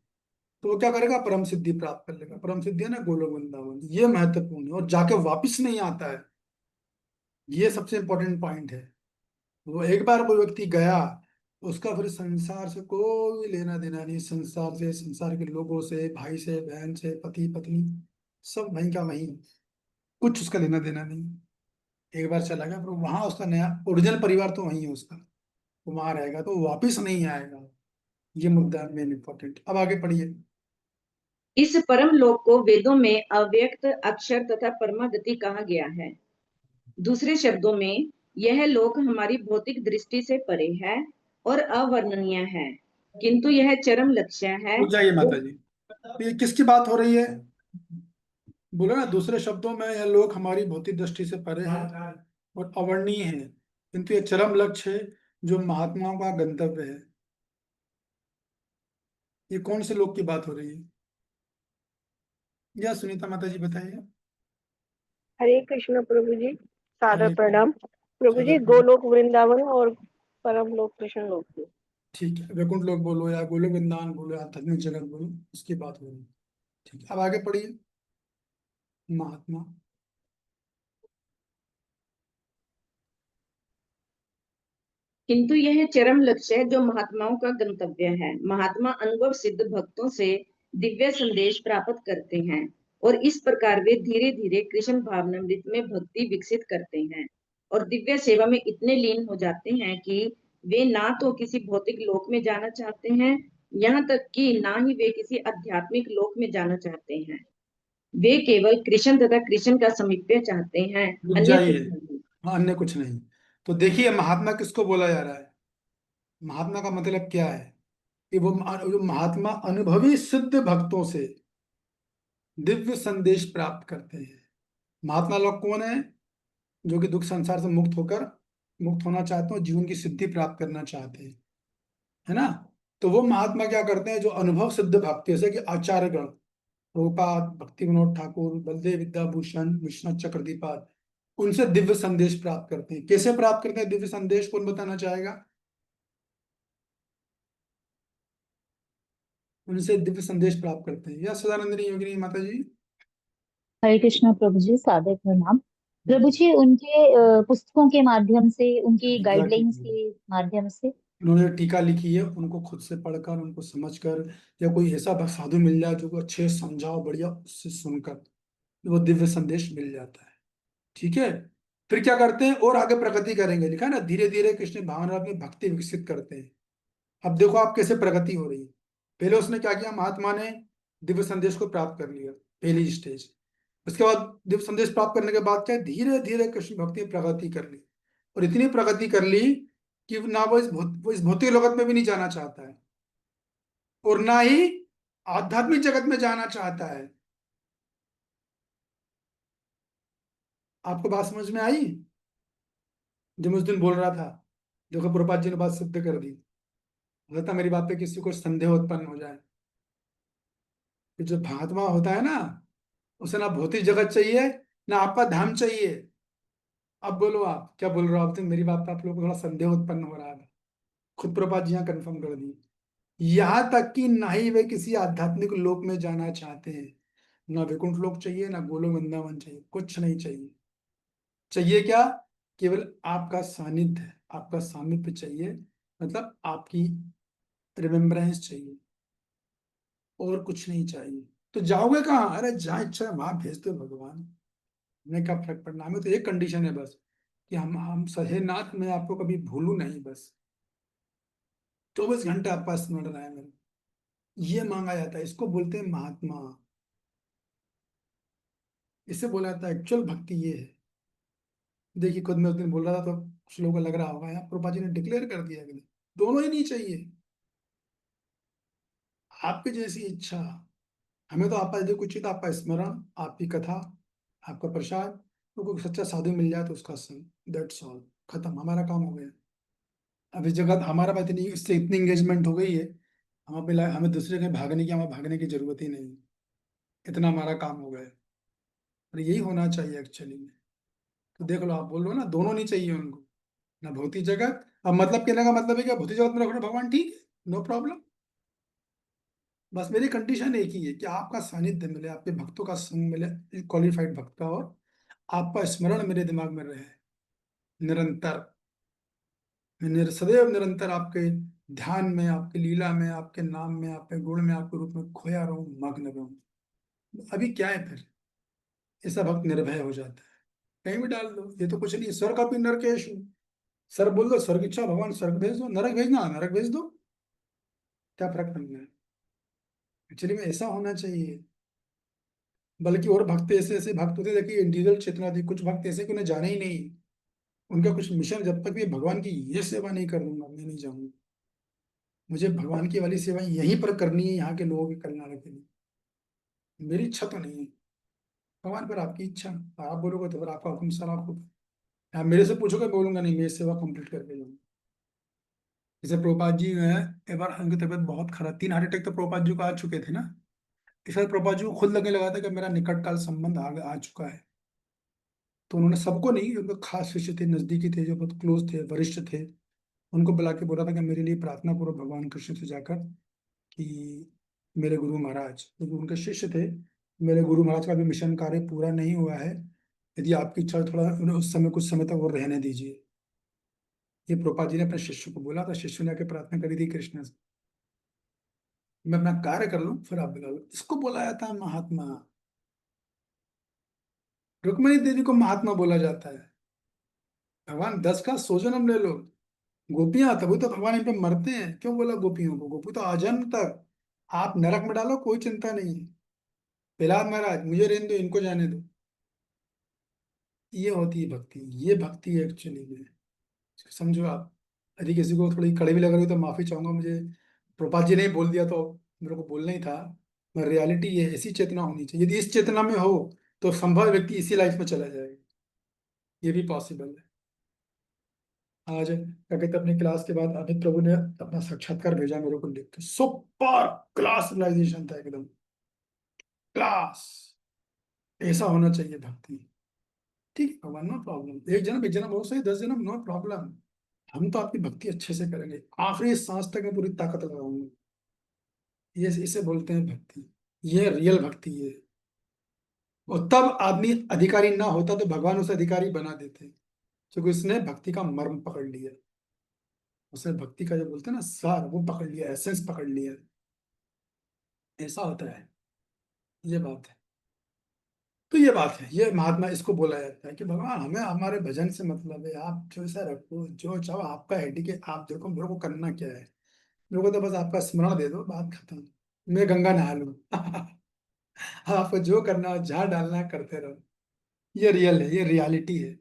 तो वो क्या करेगा? परम सिद्धि प्राप्त कर लेगा। परम सिद्धि है ना गोलोक वृंदावन, ये महत्वपूर्ण है, और जाके वापिस नहीं आता है, ये सबसे इंपॉर्टेंट पॉइंट है। वो एक बार कोई व्यक्ति गया, उसका फिर संसार से कोई लेना देना नहीं, संसार से, संसार के लोगों से, भाई से, बहन से, पति पत्नी, सब वहीं का वहीं, कुछ उसका लेना देना नहीं। एक बार चला गया, पर वहां उसका नया ओरिजिनल परिवार तो वहीं है उसका, वो वहां रहेगा, तो वो वापिस नहीं आएगा। ये मुद्दा मेन इंपॉर्टेंट। अब आगे पढ़िए। इस परम लोक को वेदों में अव्यक्त अक्षर तथा परमागति कहा गया है। दूसरे शब्दों में यह लोक हमारी भौतिक दृष्टि से परे है और अवर्णनीय है, किंतु यह चरम लक्ष्य है। रुक जाइए माता जी, तो ये किसकी बात हो रही है? बोलो ना, दूसरे शब्दों में यह लोक हमारी भौतिक दृष्टि से परे है और अवर्णीय है, किंतु ये चरम लक्ष्य है, जो महात्माओं का गंतव्य है। ये कौन से लोक की बात हो रही है? या सुनीता माता जी बताइए। हरे कृष्ण प्रभु जी, सादर हरे प्रणाम प्रभु जी। सादर प्रणाम। गोलोक वृंदावन और परम लोक कृष्ण लोक की। ठीक है, वैकुंठ लोक बोलो या गोलोक वृंदावन बोलो या आध्यात्मिक जगत बोलो, उसकी बात हो रही है। ठीक है, अब आगे पढ़िए। महात्मा। किंतु यह चरम लक्ष्य है, जो महात्माओं का गंतव्य है। महात्मा अनुभव सिद्ध भक्तों से दिव्य संदेश प्राप्त करते हैं और इस प्रकार वे धीरे धीरे कृष्ण भावनामृत में भक्ति विकसित करते हैं और दिव्य सेवा में इतने लीन हो जाते हैं कि वे ना तो किसी भौतिक लोक में जाना चाहते हैं, यहाँ तक कि ना ही वे किसी आध्यात्मिक लोक में जाना चाहते हैं। वे केवल कृष्ण तथा कृष्ण का समीप्य चाहते हैं, रुक अन्य कुछ जाइए। नहीं। हाँ, अन्य कुछ नहीं। तो देखिए, महात्मा किसको बोला जा रहा है? महात्मा का मतलब क्या है? कि वो जो महात्मा अनुभवी सिद्ध भक्तों से दिव्य संदेश प्राप्त करते हैं। महात्मा लोग कौन है? जो कि दुख संसार से मुक्त होना चाहते हो, जीवन की सिद्धि प्राप्त करना चाहते हैं, है ना? तो वो महात्मा क्या करते हैं? जो अनुभव सिद्ध भक्त, जैसे कि आचार्यगण, प्रभुपाद, भक्ति विनोद ठाकुर, बलदेव विद्याभूषण, विश्वनाथ चक्रदीपाद, उनसे दिव्य संदेश प्राप्त करते हैं। कैसे प्राप्त करते हैं दिव्य संदेश? कौन बताना चाहेगा? उनसे दिव्य संदेश प्राप्त करते हैं, या सदानंदनी योगिनी माता जी? हरे कृष्णा प्रभु जी, सादर प्रणाम प्रभु जी। उनके पुस्तकों के माध्यम से, उनकी गाइडलाइंस एग्जैक्टली। के माध्यम से। उन्होंने टीका लिखी है, उनको खुद से पढ़कर, उनको समझकर, या कोई ऐसा साधु मिल जाए जो को अच्छे से समझाओ बढ़िया, उससे सुनकर वो दिव्य संदेश मिल जाता है। ठीक है। फिर क्या करते हैं? और आगे प्रगति करेंगे, लिखा है ना, धीरे धीरे कृष्ण भावना में भक्ति विकसित करते हैं। अब देखो आप कैसे प्रगति हो रही है। पहले उसने क्या किया? महात्मा ने दिव्य संदेश को प्राप्त कर लिया, पहली स्टेज। उसके बाद दिव्य संदेश प्राप्त करने के बाद क्या, धीरे धीरे कृष्ण भक्ति में प्रगति कर ली, और इतनी प्रगति कर ली कि ना वो इस भौतिक जगत में भी नहीं जाना चाहता है, और ना ही आध्यात्मिक जगत में जाना चाहता है। आपको बात समझ में आई? जो मैं उस दिन बोल रहा था, देखो प्रभुपाद जी ने बात सिद्ध कर दी। हो सकता है मेरी बात पे किसी को संदेह उत्पन्न हो जाए कि जो महात्मा होता है ना, उसे ना भौतिक जगत चाहिए, ना आपका धाम चाहिए। अब बोलो, आप क्या बोल रहे हो? आप तो मेरी बात पे आप लोगों को थोड़ा संदेह उत्पन्न हो रहा है। खुद प्रभुपाद जी यहाँ कंफर्म कर दी, यहाँ तक कि ना ही वे किसी आध्यात्मिक लोक में जाना चाहते हैं। ना वैकुंठ लोक चाहिए, ना गोलोक वृंदावन चाहिए, कुछ नहीं चाहिए। चाहिए क्या? केवल आपका सानिध्य, आपका सामीप्य चाहिए, मतलब आपकी रिमेम्बरेंस चाहिए, और कुछ नहीं चाहिए। तो जाओगे कहाँ? अरे जहाँ इच्छा है वहां भेज दो भगवान, हमें क्या फर्क पड़ना। हमें तो एक कंडीशन है बस, कि हम सहेनाथ में आपको कभी भूलू नहीं, बस 24 घंटे आपका स्मरण रहे मेरे। ये मांगा जाता है, इसको बोलते हैं महात्मा। इससे बोला जाता है एक्चुअल भक्ति ये है। देखिए खुद मैं उस दिन बोल रहा था तो कुछ लोगों को लग रहा होगा यार प्रभुपाद जी ने डिक्लेयर कर दिया कि दोनों ही नहीं चाहिए। आपकी जैसी इच्छा, हमें तो आपका यदि कुछ चाहिए तो आपका स्मरण, आपकी कथा, आपका प्रसाद, तो कोई सच्चा साधु मिल जाए तो उसका संग, दैट्स ऑल, खत्म, हमारा काम हो गया। अब इस जगह हमारा बात इतनी, इससे इतनी एंगेजमेंट हो गई है, हम अपने हमें दूसरे के भागने की, हमें भागने की जरूरत ही नहीं, इतना हमारा काम हो गया है। और यही होना चाहिए एक्चुअली में। तो देख लो, आप बोल रहे हो ना दोनों नहीं चाहिए उनको, ना भौतिक जगत, अब मतलब कहने का मतलब है कि भौतिक जगत में रखो भगवान, ठीक है, नो प्रॉब्लम। बस मेरी कंडीशन एक ही है कि आपका सानिध्य मिले, आपके भक्तों का संग मिले, क्वालिफाइड भक्त का, और आपका स्मरण मेरे दिमाग में रहे निरंतर। मैं सदैव निरंतर आपके ध्यान में, आपकी लीला में, आपके नाम में, आपके गुण में, आपके रूप में खोया रहूं, मग्न रहूं। अभी क्या है फिर, ऐसा भक्त निर्भय हो जाता है, कहीं भी डाल दो, ये तो कुछ नहीं, स्वर्ग अपनी नरकेश, सर बोल दो स्वर्ग इच्छा भगवान स्वर्ग भेज दो, नरक भेजना नरक भेज दो, क्या फर्क पड़ना है। एक्चुअली में ऐसा होना चाहिए। बल्कि और भक्त ऐसे ऐसे भक्त होते, देखिए इंडिविजुअल चेतना थी, कुछ भक्त ऐसे कि उन्हें जाना ही नहीं, उनका कुछ मिशन, जब तक भी भगवान की ये सेवा नहीं कर दूंगा मैं नहीं जाऊंगा, मुझे भगवान की वाली सेवा यहीं पर करनी है, यहाँ के लोगों के कल्याण के लिए, मेरी इच्छा तो नहीं है। भगवान पर आपकी इच्छा, आप बोलोगे तो फिर आपका हुक्म सर, आपको आप मेरे से पूछोगे, बोलूंगा नहीं, मेरी सेवा कंप्लीट करके जाऊंगा। जैसे प्रभुपाद जी हैं, एक बार उनकी तबीयत बहुत खराब, 3 हार्ट अटैक तो प्रभुपाद जी को आ चुके थे ना, इस बार प्रभुपाद जी को खुद लगने लगा था कि मेरा निकट काल संबंध आ चुका है। तो उन्होंने सबको नहीं, उनके खास शिष्य थे, नजदीकी थे, जो बहुत क्लोज थे, वरिष्ठ थे, उनको बुला के बोला था कि मेरे लिए प्रार्थना करो भगवान कृष्ण से जाकर, कि मेरे गुरु महाराज, क्योंकि उनके शिष्य थे, मेरे गुरु महाराज का भी मिशन कार्य पूरा नहीं हुआ है, यदि आपकी इच्छा है, थोड़ा उन्हें उस समय कुछ समय तक और रहने दीजिए। ये प्रभुपाद जी ने अपने शिष्य को बोला था, शिष्य ने आके प्रार्थना करी थी कृष्ण से, मैं अपना कार्य कर लूं फिर आप बुला लो। इसको बोला जाता है महात्मा। रुक्मिणी देवी को महात्मा बोला जाता है। भगवान 10 का 100 जन्म ले लो, गोपियां तभी तो भगवान इन पे मरते हैं, क्यों बोला गोपियों को, गोपी तो आजन्म तक, आप नरक में डालो कोई चिंता नहीं है, प्रहलाद महाराज मुझे रहने दो, इनको जाने दो। ये होती है भक्ति, ये भक्ति है एक्चुअली में, समझो आप। यदि किसी को थोड़ी कड़वी लग रही हो तो माफी चाहूंगा, मुझे प्रभुपाद जी ने ही बोल दिया तो मेरे को बोलना ही था, मैं रियलिटी ये ऐसी चेतना होनी चाहिए, यदि इस चेतना में हो तो संभव व्यक्ति इसी लाइफ में चला जाएगा, ये भी पॉसिबल है। आज क्या कहते हैं, अपनी क्लास के बाद अमित प्रभु ने अपना साक्षात्कार भेजा मेरे को लिख के, सुपर क्लास रियलाइजेशन था एकदम क्लास। ऐसा होना चाहिए भक्ति। ठीक है भगवान, नो प्रॉब्लम, एक जन्म हो सही, 10 जन्म, नो प्रॉब्लम, हम तो आपकी भक्ति अच्छे से करेंगे, आखिरी सांस तक मैं पूरी ताकत लगाऊंगा। ये इसे बोलते हैं भक्ति, ये रियल भक्ति है। और तब आदमी अधिकारी ना होता तो भगवान उसे अधिकारी बना देते, क्योंकि उसने भक्ति का मर्म पकड़ लिया, उसने भक्ति का जो बोलते हैं ना सार, वो पकड़ लिया, एसेंस पकड़ लिया। ऐसा होता है, ये बात है। तो ये बात है, ये महात्मा, इसको बोला जाता है कि भगवान हमें हमारे भजन से मतलब है, आप जो ऐसा रखो, जो चाहो, आपका है, ठीक है, आप देखो मेरे को करना क्या है, मेरे को तो बस आपका स्मरण दे दो, बात खत्म, मैं गंगा नहा लूं। आपको जो करना हो, जहाँ डालना है करते रहो, ये रियल है, ये रियलिटी है।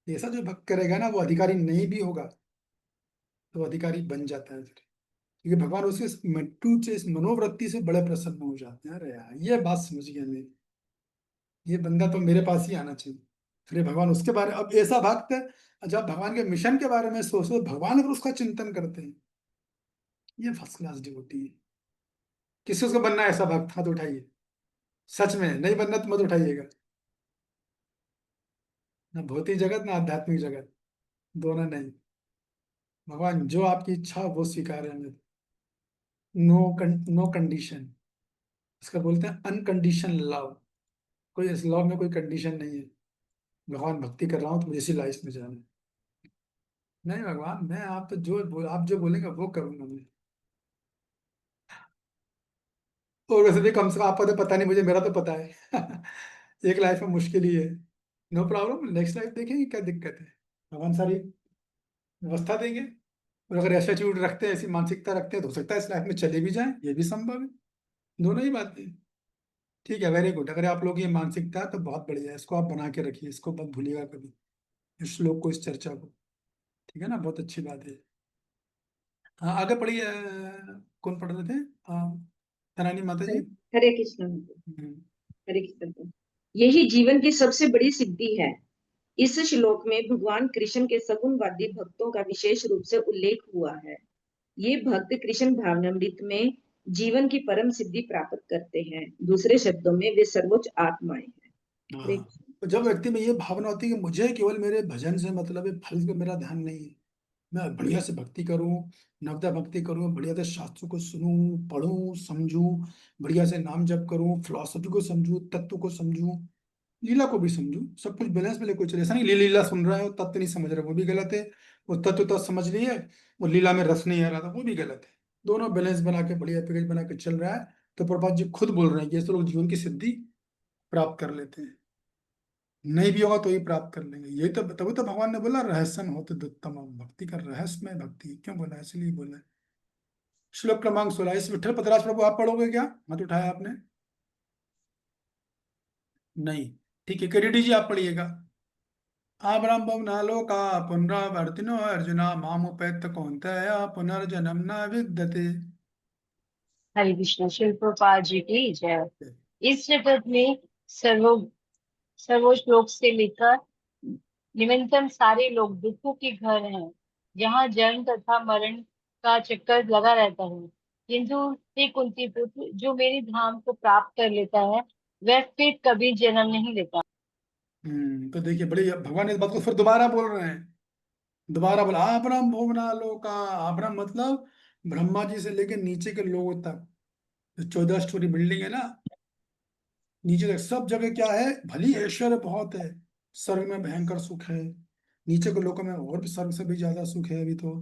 ऐसा जो भक्त करेगा ना, वो अधिकारी नहीं भी होगा तो वो अधिकारी बन जाता है फिर, क्योंकि भगवान उसके इस मृत्यु से, इस मनोवृत्ति से बड़े प्रसन्न हो जाते हैं। अरे यार ये बात समझ गया मैं, ये बंदा तो मेरे पास ही आना चाहिए। फिर भगवान उसके बारे, अब ऐसा भक्त है जब भगवान के मिशन के बारे में सोचो, भगवान अगर उसका चिंतन करते हैं, ये फर्स्ट क्लास डिवोटी है। किसी उसको बनना है ऐसा भक्त, हाथ उठाइए, सच में नहीं बनना तो मत उठाइएगा, ना भौतिक जगत ना आध्यात्मिक जगत, दोनों नहीं। भगवान जो आपकी इच्छा हो, वो स्वीकार है हमें, नो नो कंडीशन, इसका बोलते हैं अनकंडीशन लव। कोई इस लव में कोई कंडीशन नहीं है, भगवान भक्ति कर रहा हूँ तो मुझे इसी लाइफ में जाना है, नहीं भगवान मैं, आप जो बोलेंगे वो करूंगा मैं। और वैसे भी कम से कम आपको तो पता नहीं, मुझे मेरा तो पता है। एक लाइफ में मुश्किल ही है, नो प्रॉब्लम, नेक्स्ट लाइफ देखेंगे क्या दिक्कत है, भगवान सारी व्यवस्था देंगे। और अगर ऐसा एटीट्यूड रखते हैं, ऐसी मानसिकता रखते हैं, तो हो सकता है इस लाइफ में चले भी जाएं, ये भी संभव है, दोनों ही बातें। ठीक है, वेरी गुड। अगर आप लोग ये मानसिकता है तो बहुत बढ़िया है, इसको आप बना के रखिए, इसको मत भूलिएगा कभी, इस श्लोक को, इस चर्चा को। ठीक है ना, बहुत अच्छी बात है। हाँ, आगे पढ़िए। कौन पढ़ रहे थे? रानी माता जी। हरे कृष्ण। हम्म, हरे कृष्ण। यही जीवन की सबसे बड़ी सिद्धि है। इस श्लोक में भगवान कृष्ण के सगुणवादी भक्तों का विशेष रूप से उल्लेख हुआ है। ये भक्त कृष्ण भावनामृत में जीवन की परम सिद्धि प्राप्त करते हैं। दूसरे शब्दों में वे सर्वोच्च आत्माएं हैं। हरे हाँ। कृष्ण। तो जब व्यक्ति में ये भावना होती है कि मुझे केवल मेरे भजन से मतलब है, फल पे मेरा ध्यान नहीं है, मैं बढ़िया से भक्ति करूं, नवदा भक्ति करूं, बढ़िया से शास्त्रों को सुनूं, पढ़ूं, समझूं, बढ़िया से नाम जप करूं, फिलॉसफी को समझूं, तत्व को समझूं, लीला को भी समझूं, सब कुछ बैलेंस में लेकर चले। ऐसा नहीं लीला सुन रहा है और तत्व नहीं समझ रहा, वो भी गलत है। वो तत्व तो समझ लिए और लीला में रस नहीं आ रहा था, वो भी गलत है। दोनों बैलेंस बना के बढ़िया पैकेज बना के चल रहा है। तो प्रभुपाद जी खुद बोल रहे हैं कि ऐसे लोग जीवन की सिद्धि प्राप्त कर लेते हैं। नहीं भी होगा तो ही प्राप्त कर लेंगे। यही तो, तभी तो भगवान ने बोला रहस्यन हो तो दुत्तम, भक्ति का रहस्य में भक्ति क्यों बोला, इसलिए बोला। श्लोक क्रमांक 16। इस विठल पतराज प्रभु आप पढ़ोगे क्या? हाथ उठाया आपने? नहीं। ठीक है, रेड्डी जी आप पढ़िएगा। आब्रह्म नालोका पुनरावर्तिनो अर्जुना मामुपेत्य कौन्तेय पुनर्जन्म न विद्यते। हरे कृष्ण। शिल प्रभुपाद जी की जय। इस जगत में सर्वो सर्वोच्च लोक से लेकर निम्नतम सारे लोग दुखों के घर हैं, जहाँ जन्म तथा मरण का चक्कर लगा रहता है। किंतु हे कुंती पुत्र, जो मेरे धाम को प्राप्त कर लेता है, वह फिर कभी जन्म नहीं लेता। तो देखिए, बड़े भगवान इस बात को फिर दोबारा बोल रहे हैं। दोबारा बोला आब्रह्म भुवना लोका। आब्रह्म मतलब ब्रह्मा जी से लेकर नीचे के लोगों तक, जो 14 स्टोरी बिल्डिंग है ना, नीचे तक सब जगह क्या है, भली ऐश्वर्य बहुत है, स्वर्ग में भयंकर सुख है, नीचे के लोगों में और भी स्वर्ग से भी ज्यादा सुख है। अभी तो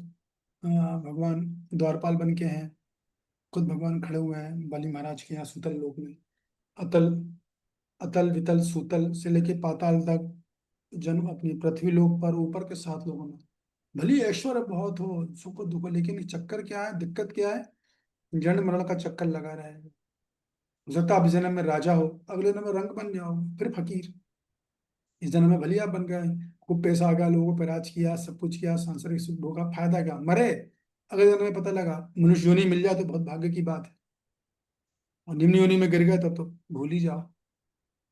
भगवान द्वारपाल बन के हैं, खुद भगवान खड़े हुए हैं बलि महाराज के यहाँ सुतल लोक में। अतल अतल वितल सुतल से लेके पाताल तक, जन्म अपनी पृथ्वी लोक पर, ऊपर के 7 लोगों में भली ऐश्वर्य बहुत हो, सुख दुख, लेकिन चक्कर क्या है, दिक्कत क्या है, जन्म मरण का चक्कर लगा रहेगा। हो सकता है आप इस जन्म में राजा हो, अगले जन्म में रंक बन जाओ, फिर फकीर। इस जन्म में भले आप बन गए, खूब पैसा आ गया, लोगों पर राज किया, सब कुछ किया, सांसारिक सुख भोगा, फायदा क्या, मरे, अगले जन्म में पता लगा मनुष्य योनि मिल जाए तो बहुत भाग्य की बात है, और निम्न योनि में गिर गए तब तो भूल ही जाओ।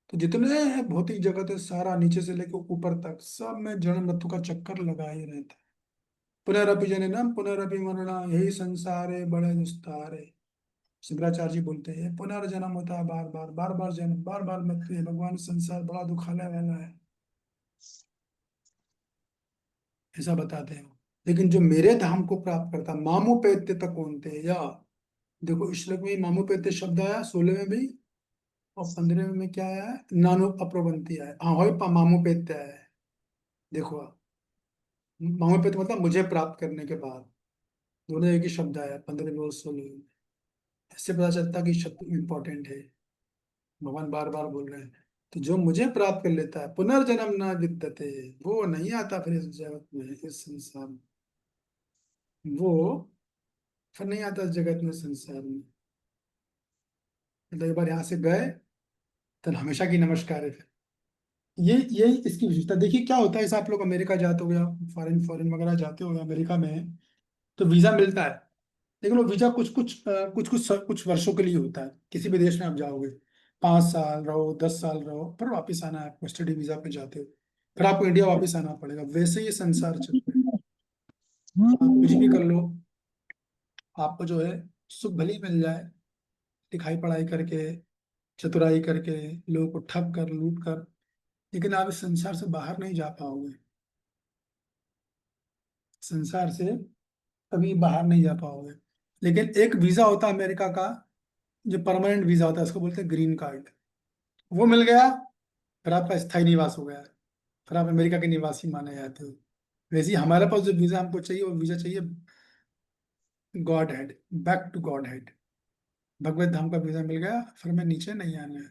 तो जितने हैं भौतिक जगत है सारा, नीचे से लेकर ऊपर तक, सब में जन्म मृत्यु का चक्कर लगा ही रहता है। पुनरपि जननम पुनरपि मरणा, यही संसार है बड़े दुस्तार है। शंकराचार्य जी बोलते हैं पुनर्जन्म होता है बार बार, बार बार जन्म, बार बार मृत्यु है। भगवान, संसार बड़ा दुखालय वाला है, ऐसा बताते हैं। लेकिन जो मेरे धाम को प्राप्त करता, मामू पैत्य तक कौनते, या देखो इस श्लोक में मामू पैत्य शब्द आया, 16 में भी, और 15 में क्या आया है, नानो अप्रवंती आया, ahoy मामू पैत्य आया है। देखो मामू पैत्य मतलब मुझे प्राप्त करने के बाद, दोनों एक ही शब्द आया 15 में और 16 में। इससे पता चलता कि शब्द इंपॉर्टेंट है, भगवान बार बार बोल रहे हैं। तो जो मुझे प्राप्त कर लेता है, पुनर्जन्म ना विद्यते, वो नहीं आता फिर इस जगत में, इस संसार में, वो फिर नहीं आता इस जगत में, संसार में। मतलब एक बार यहाँ से गए तो हमेशा की नमस्कार है फिर। ये यही इसकी विशेषता। देखिए क्या होता है, जैसे आप लोग अमेरिका जाते हो या फॉरेन फॉरेन वगैरह जाते हो, या अमेरिका में तो वीजा मिलता है, लेकिन वो वीजा कुछ वर्षों के लिए होता है। किसी भी देश में आप जाओगे, 5 साल रहो, 10 साल रहो, फिर वापस आना है, आपको स्टडी वीजा पे जाते हो, फिर आपको इंडिया वापस आना पड़ेगा। वैसे ही संसार चलता है। आप कुछ भी कर लो, आपको जो है सुख भली मिल जाए, लिखाई पढ़ाई करके, चतुराई करके, लोगों को ठग कर, लूट कर, लेकिन आप इस संसार से बाहर नहीं जा पाओगे। संसार से कभी बाहर नहीं जा पाओगे। लेकिन एक वीजा होता है अमेरिका का, जो परमानेंट वीजा होता है, उसको बोलते हैं ग्रीन कार्ड। वो मिल गया, फिर आपका स्थायी निवास हो गया, फिर आप अमेरिका के निवासी माने जाते हो। वैसे ही हमारे पास जो वीजा हमको चाहिए, वो वीजा चाहिए Godhead, back to Godhead. Bhagwat Dham का वीजा मिल गया, फिर मैं नीचे नहीं आना है।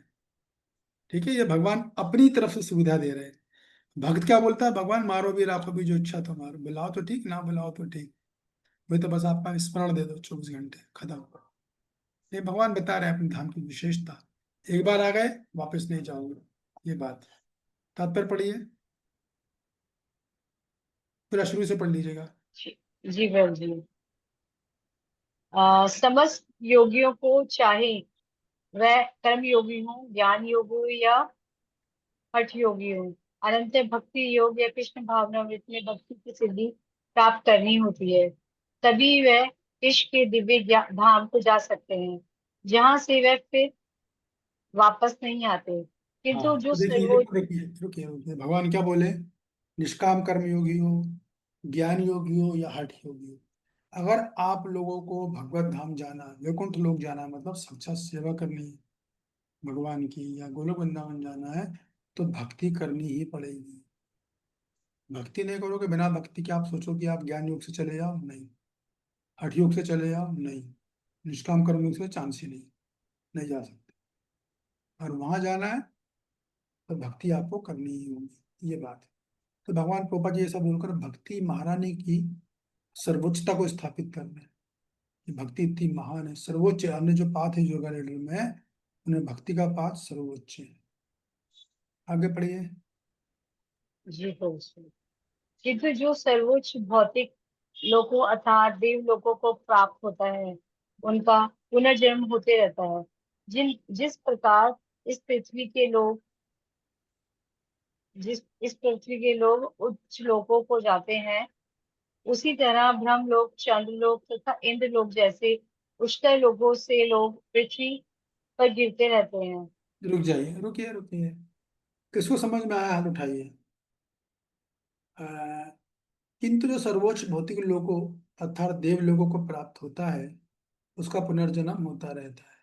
ठीक है, ये भगवान अपनी तरफ से सुविधा दे रहे हैं। भक्त क्या बोलता है, भगवान मारो भी राखो भी, जो इच्छा तुम्हारो, बुलाओ तो ठीक, ना बुलाओ तो ठीक, वही तो बस आपका स्मरण दे दो 24 घंटे, खत्म। ये भगवान बता रहे हैं अपने धाम की विशेषता। एक बार आ गए वापस नहीं जाओगे, ये बात। तात्पर्य पढ़िए, पूरा शुरू से पढ़ लीजिएगा। जी प्रभु जी। समस्त योगियों को चाहे वह कर्म योगी हो, ज्ञान योग हो या हठ योगी हो, अनंत भक्ति योग या कृष्ण भावनामृत में भक्ति की सिद्धि प्राप्त करनी होती है, तभी वह इश्क के दिव्य धाम को जा सकते हैं, जहाँ से वह फिर वापस नहीं आते। किंतु हाँ जो तो देखिए, सर्वोच्च रुकिए रुकिए रुकिए, भगवान क्या बोले? निष्काम कर्म योगी हो, ज्ञान योगी हो या हठ योगी हो, अगर आप लोगों को भगवत धाम जाना, वैकुंठ लोक जाना, मतलब साक्षात सेवा करनी है भगवान की, या गोलोक वृंदावन जाना है, तो भक्ति करनी ही पड़ेगी। भक्ति नहीं करोगे, बिना भक्ति के आप सोचो कि आप ज्ञान योग से चले जाओ, नहीं। हठ योग से चले जाओ, नहीं। निष्काम कर्म योग से चांस ही नहीं, नहीं जा सकते। और वहां जाना है तो भक्ति आपको करनी ही होगी, ये बात है। तो भगवान पोपा जी ऐसा बोलकर भक्ति महारानी की सर्वोच्चता को स्थापित कर रहे हैं कि भक्ति इतनी महान है, सर्वोच्च है। अन्य जो पाथ है योगा लीडर में, उन्हें भक्ति का पाथ सर्वोच्च है। आगे पढ़िए। जी प्रभु जी। किंतु जो सर्वोच्च भौतिक लोकों अर्थात देव लोकों को प्राप्त होता है, उनका पुनर्जन्म होते रहता है। जिस प्रकार इस पृथ्वी के लोग इस पृथ्वी के लोग उच्च लोकों को जाते हैं, उसी तरह ब्रह्मलोक, चंद्रलोक तथा इंद्रलोक जैसे उच्चतर लोकों से लोग पृथ्वी पर गिरते रहते हैं। रुक जाइए, रुकिए रुकिए, किसको समझ में आया हाथ उठाइए। अ, किंतु जो सर्वोच्च भौतिक लोगों अर्थात देव लोगों को प्राप्त होता है, उसका पुनर्जन्म होता रहता है।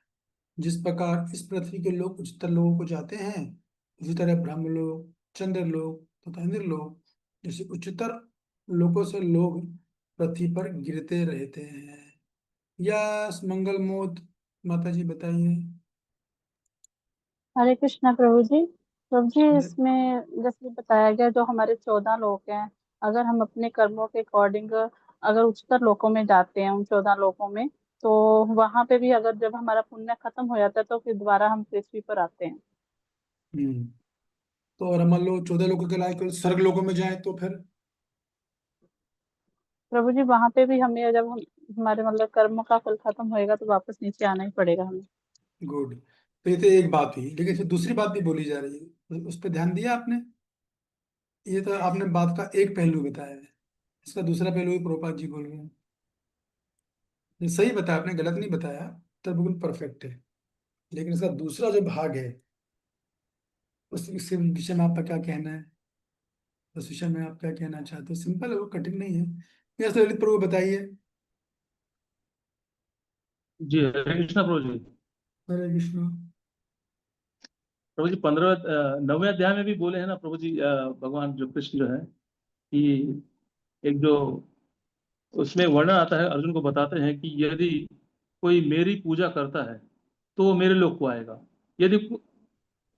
जिस प्रकार इस पृथ्वी के लोग उच्चतर लोगों को जाते हैं, उसी तरह ब्रह्मलोक, चंद्रलोक तथा इंद्रलोक जैसे उच्चतर लोकों से लोग पृथ्वी पर गिरते रहते हैं। यस, मंगल मोद माता जी बताइए। हरे कृष्णा प्रभु जी। प्रभु जी, इसमें जैसे बताया गया, जो हमारे 14 लोक हैं, अगर हम अपने कर्मों के अकॉर्डिंग अगर उच्चतर लोकों में जाते हैं, उन 14 लोकों में, तो वहां पे भी अगर जब हमारा पुण्य खत्म हो जाता है तो फिर दोबारा हम पृथ्वी पर आते हैं। हम्म। तो अगर मान लो 14 लोगों के लायक स्वर्ग लोगों में जाए तो फिर? प्रभु जी, वहां पे भी हमें जब हमारे मतलब कर्मों का फल खत्म होएगा तो वापस नीचे आना ही पड़ेगा हमें। गुड। तो ये तो एक बात हुई, लेकिन फिर दूसरी बात भी बोली जा रही है, उस पर ध्यान दिया आपने? ये तो आपने बात का एक पहलू बताया है, इसका दूसरा पहलू भी प्रभुपाद जी बोल रहे हैं। ये सही बताया आपने, गलत नहीं बताया, तो बिल्कुल परफेक्ट है। लेकिन इसका दूसरा जो भाग है, उस इसके विषय में आपका क्या कहना है? उस विषय में आप क्या कहना चाहते हो? सिंपल है, वो कठिन नहीं है। यस ललित प्रभु बताइए। जी हरे कृष्णा प्रभु जी। हरे कृष्ण। प्रभु जी 9वें अध्याय में भी बोले हैं ना प्रभु जी, भगवान जो कृष्ण जो है कि एक जो उसमें वर्णन आता है, अर्जुन को बताते हैं कि यदि कोई मेरी पूजा करता है तो वो मेरे लोक को आएगा। यदि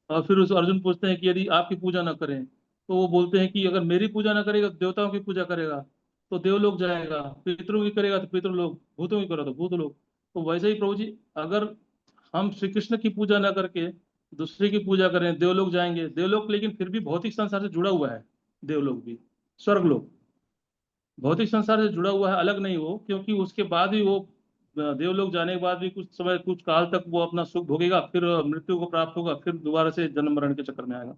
और फिर उस अर्जुन पूछते हैं कि यदि आपकी पूजा ना करें, तो वो बोलते हैं कि अगर मेरी पूजा ना करेगा तो देवताओं की पूजा करेगा तो देवलोक जाएगा, पितरों की करेगा तो पितृलोक, भूतों की करेगा तो भूतलोक। तो वैसे ही प्रभु जी, अगर हम श्री कृष्ण की पूजा ना करके दूसरे की पूजा करें, देवलोक जाएंगे। देवलोक लेकिन फिर भी भौतिक संसार से जुड़ा हुआ है, देवलोक भी, स्वर्गलोक भौतिक संसार से जुड़ा हुआ है, अलग नहीं वो, क्योंकि उसके बाद भी वो देवलोक जाने के बाद भी कुछ समय कुछ काल तक वो अपना सुख भोगेगा, फिर मृत्यु को प्राप्त होगा, फिर दोबारा से जन्म मरण के चक्कर में आएगा।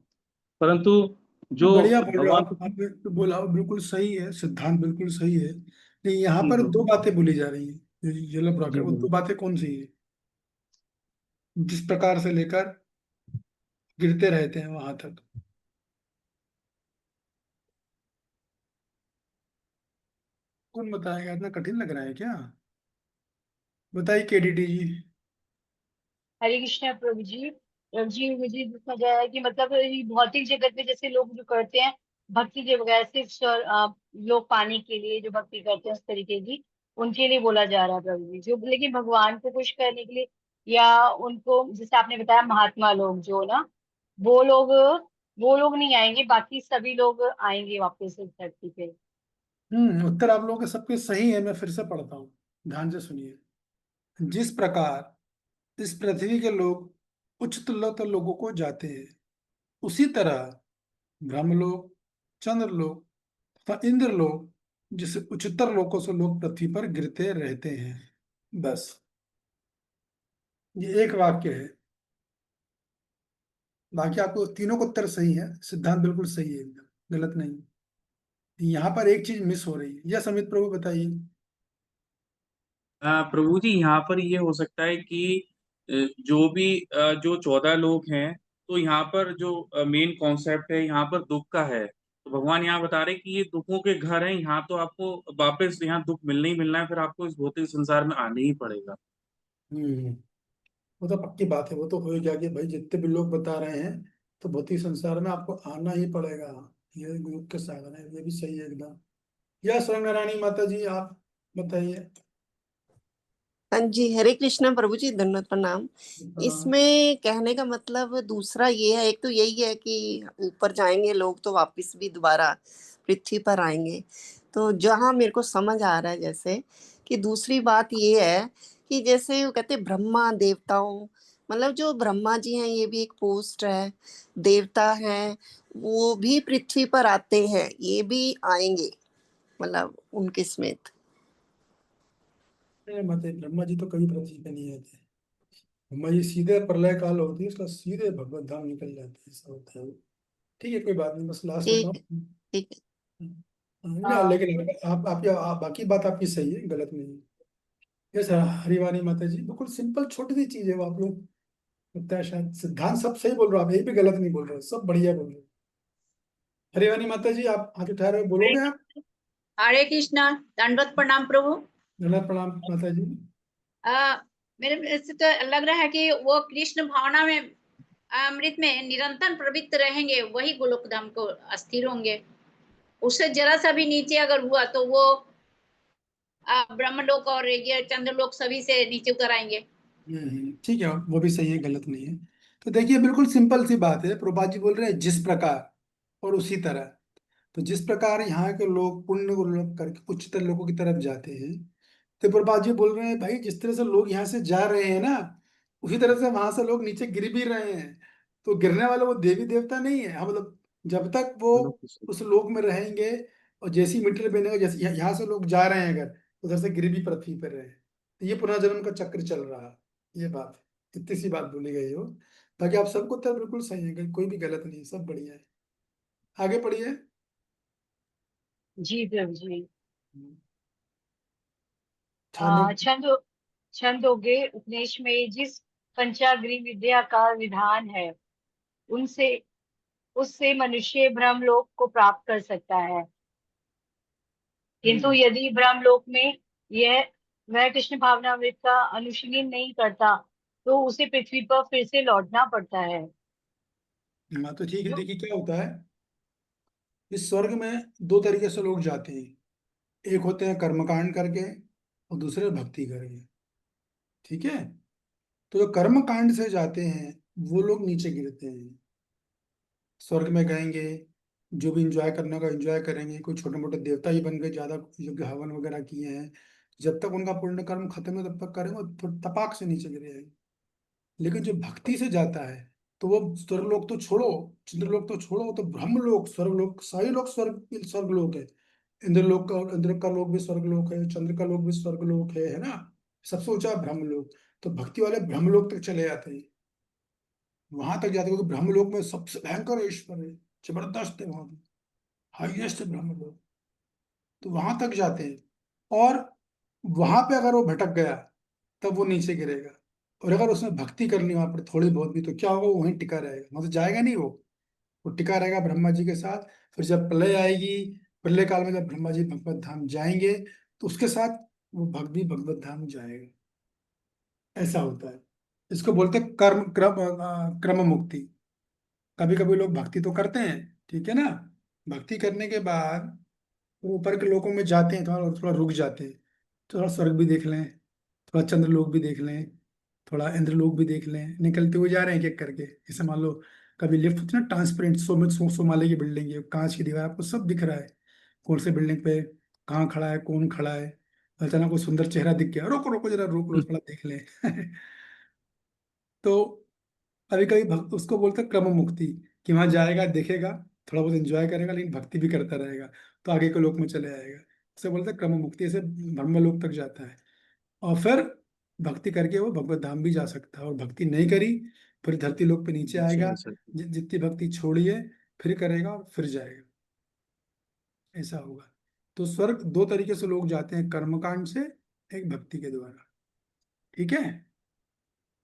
परंतु जो बढ़िया बोल रहे हो भगवान आप जो बोला वो बिल्कुल सही है, सिद्धांत बिल्कुल सही है, लेकिन यहाँ जी पर प्रभु दो बातें बोली जा रही हैं। ये लो जी वो दो प्रभु। बातें कौन सी है? जिस प्रकार से लेकर गिरते रहते हैं वहां तक, कौन बताएगा? इतना कठिन लग रहा है क्या? बताइए केडीडी जी। हरे कृष्णा प्रभु जी। प्रभु जी, मुझे समझ आया कि मतलब ये भौतिक जगत में जैसे लोग जो करते हैं भक्ति के बगैर सिर्फ लोग पाने के लिए जो भक्ति करते हैं उस तरीके की, उनके लिए बोला जा रहा है प्रभु जी। जो लेकिन भगवान को खुश करने के लिए या उनको, जैसे आपने बताया महात्मा लोग जो ना, वो लोग वो लोग नहीं आएंगे, बाकी सभी लोग आएंगे वापस इस धरती पे। उत्तर आप लोगों के सबके सही है, मैं फिर से पढ़ता हूँ, ध्यान से सुनिए। जिस प्रकार इस पृथ्वी के लोग उच्चतर लोगों को जाते हैं। उसी तरह ब्रह्मलोक, चंद्रलोक तथा इंद्रलोक जिसे उच्चतर लोकों से लोग पृथ्वी पर गिरते रहते हैं। बस ये एक वाक्य है, बाकी आपको तीनों का उत्तर सही है, सिद्धांत बिल्कुल सही है, एकदम गलत नहीं। यहाँ पर एक चीज मिस हो रही है, यह समित प्रभु बताइए। प्रभु जी यहाँ पर ये हो सकता है कि जो भी जो 14 लोग हैं, तो यहाँ पर जो मेन कॉन्सेप्ट है यहाँ पर दुख का है। तो भगवान यहाँ बता रहे हैं कि ये दुखों के घर हैं, यहाँ तो आपको वापस यहाँ दुख मिलना ही मिलना है, फिर आपको इस भौतिक संसार में आने ही पड़ेगा। हम्म वो तो पक्की बात है, वो तो हो ही गया कि भाई जितने भी लोग बता रहे हैं तो भौतिक संसार में आपको आना ही पड़ेगा। ये गुरु के साधन है, ये भी सही है एकदम। या स्वयं नारायणी माता जी आप बताइए। हाँ जी, हरे कृष्णा प्रभु जी, धन्यवाद, प्रणाम। इसमें कहने का मतलब दूसरा ये है, एक तो यही है कि ऊपर जाएंगे लोग तो वापस भी दोबारा पृथ्वी पर आएंगे। तो जहाँ मेरे को समझ आ रहा है जैसे कि दूसरी बात ये है कि जैसे वो कहते हैं ब्रह्मा देवताओं, मतलब जो ब्रह्मा जी हैं ये भी एक पोस्ट है, देवता हैं वो भी पृथ्वी पर आते हैं, ये भी आएंगे मतलब उनके समेत। मत ब्रह्मा जी तो कभी पृथ्वी पे नहीं आते। ब्रह्मा जी सीधे प्रलय काल होती है उसका सीधे भगवत धाम निकल जाते हैं, ऐसा होता है। ठीक है, कोई बात नहीं, बस लास्ट ठीक है, बताओ। ठीक है। ना लेकिन बाकी बात आपकी सही है, गलत नहीं है। ये सर हरिवाणी माता जी बिल्कुल सिंपल छोटी सी चीज है, वो आप लोग लगता है शायद सिद्धांत सब सही बोल रहे हो आप, यही भी गलत नहीं बोल रहे हो, सब बढ़िया बोल रहे हो। हरिवाणी माता जी आप हाथ उठा रहे हो, बोलोगे आप? हरे कृष्णा, दंडवत प्रणाम प्रभु। धन्यवाद, प्रणाम माता जी। आ, मेरे से तो लग रहा है कि वो कृष्ण भावना में अमृत में निरंतर प्रवृत्त रहेंगे, वही गोलोक धाम को अस्थिर होंगे। उससे जरा सा भी नीचे अगर हुआ तो वो ब्रह्मलोक और ये चंद्रलोक सभी से नीचे उतर आएंगे। ठीक है, वो भी सही है, गलत नहीं है। तो देखिए बिल्कुल सिंपल सी बात है, प्रभुपाद जी बोल रहे हैं जिस प्रकार और उसी तरह। तो जिस प्रकार यहाँ के लोग पुण्य को लोग करके उच्चतर लोगों की तरफ जाते हैं, तो प्रभुपाद जी बोल रहे हैं भाई जिस तरह से लोग यहाँ से जा रहे हैं ना, उसी तरह से वहां से लोग नीचे गिर भी रहे हैं। तो गिरने वाले वो देवी देवता नहीं है, हाँ मतलब जब तक वो उस लोक में रहेंगे और जैसी मीटर बनेगा, जैसे यहाँ से लोग जा रहे हैं अगर, उधर से गिर भी पृथ्वी पर रहे, तो ये पुनर्जन्म का चक्र चल रहा है। ये बात है, इतनी सी बात बोली गई हो। बाकी आप सबको उत्तर बिल्कुल सही है, कोई भी गलत नहीं है, सब बढ़िया है। आगे पढ़िए। जी प्रभु जी। छाने छंद छंदोगे उपदेश में जिस पंचाग्नि विद्या का विधान है, उनसे उससे मनुष्य ब्रह्मलोक को प्राप्त कर सकता है। किंतु यदि ब्रह्मलोक में यह वह कृष्ण भावनामृत का अनुशीलन नहीं करता तो उसे पृथ्वी पर फिर से लौटना पड़ता है। हाँ तो ठीक है, देखिए क्या होता है, इस स्वर्ग में दो तरीके से लोग जाते हैं। एक होते हैं कर्मकांड करके और दूसरे भक्ति करके। ठीक है, तो जो कर्म कांड से जाते हैं वो लोग नीचे गिरते हैं, स्वर्ग में गएंगे, जो भी इंजॉय करने का एंजॉय करेंगे, कोई छोटे मोटे देवता ही बन गए, ज्यादा यज्ञ हवन वगैरह किए हैं, जब तक उनका पुण्य कर्म खत्म है तब तक करेंगे और फिर तपाक से नीचे गिरे हैं। लेकिन जो भक्ति से जाता है तो वो स्वर्गलोक तो छोड़ो, चंद्रलोक तो छोड़ो, वो तो ब्रह्मलोक, स्वर्गलोक, सारी लोग स्वर्गलोक है। इंद्रलोक का, इंद्र का लोक भी स्वर्गलोक है, चंद्र का लोक भी स्वर्गलोक है ना। सबसे ऊंचा ब्रह्मलोक। तो भक्ति वाले ब्रह्मलोक तक चले जाते हैं, वहां तक जाते हैं, क्योंकि ब्रह्मलोक में सबसे भयंकर ईश्वर है, जबरदस्त है वहां पे, हाईएस्ट ब्रह्मलोक। तो वहां तक जाते हैं, और वहां पे अगर वो भटक गया तब वो नीचे गिरेगा। और अगर उसने भक्ति करनी वहां पर थोड़ी बहुत भी, तो क्या होगा, वो वहीं टिका रहेगा, मतलब जाएगा नहीं वो टिका रहेगा ब्रह्मा जी के साथ। फिर जब प्रलय आएगी, प्रलय काल में जब ब्रह्मा जी भगवत धाम जाएंगे, तो उसके साथ वो भक्त भी भगवत धाम जाएगा। ऐसा होता है, इसको बोलते हैं क्रम मुक्ति। कभी कभी लोग भक्ति तो करते हैं, ठीक है ना, भक्ति करने के बाद वो ऊपर के लोकों में जाते हैं, थोड़ा थोड़ा रुक जाते हैं, थोड़ा स्वर्ग भी देख लें, थोड़ा चंद्रलोक भी देख लें, थोड़ा इंद्रलोक भी देख लें, निकलते हुए जा रहे हैं एक एक करके। जैसे मान लो कभी लिफ्ट होती है ना ट्रांसपेरेंट, सौ माले की बिल्डिंग है, कांच की दीवार, आपको सब दिख रहा है, कौन से बिल्डिंग पे कहाँ खड़ा है, कौन खड़ा है। अचानक कोई सुंदर चेहरा दिख गया, रोको रोको जरा रोक लो, थोड़ा देख लें। तो अभी कभी भक्त उसको बोलते हैं क्रम मुक्ति, कि वहां जाएगा, देखेगा, थोड़ा बहुत एंजॉय करेगा, लेकिन भक्ति भी करता रहेगा, तो आगे के लोक में चले आएगा। उसे बोलते हैं क्रम मुक्ति, ऐसे ब्रह्मलोक तक जाता है। और फिर भक्ति करके वो भगवत धाम भी जा सकता है। और भक्ति नहीं करी, फिर धरती लोक पे नीचे आएगा, जी सर। जितनी भक्ति छोड़ी है फिर करेगा और फिर जाएगा, ऐसा होगा। तो स्वर्ग दो तरीके से लोग जाते हैं, कर्मकांड से, एक भक्ति के द्वारा। ठीक है,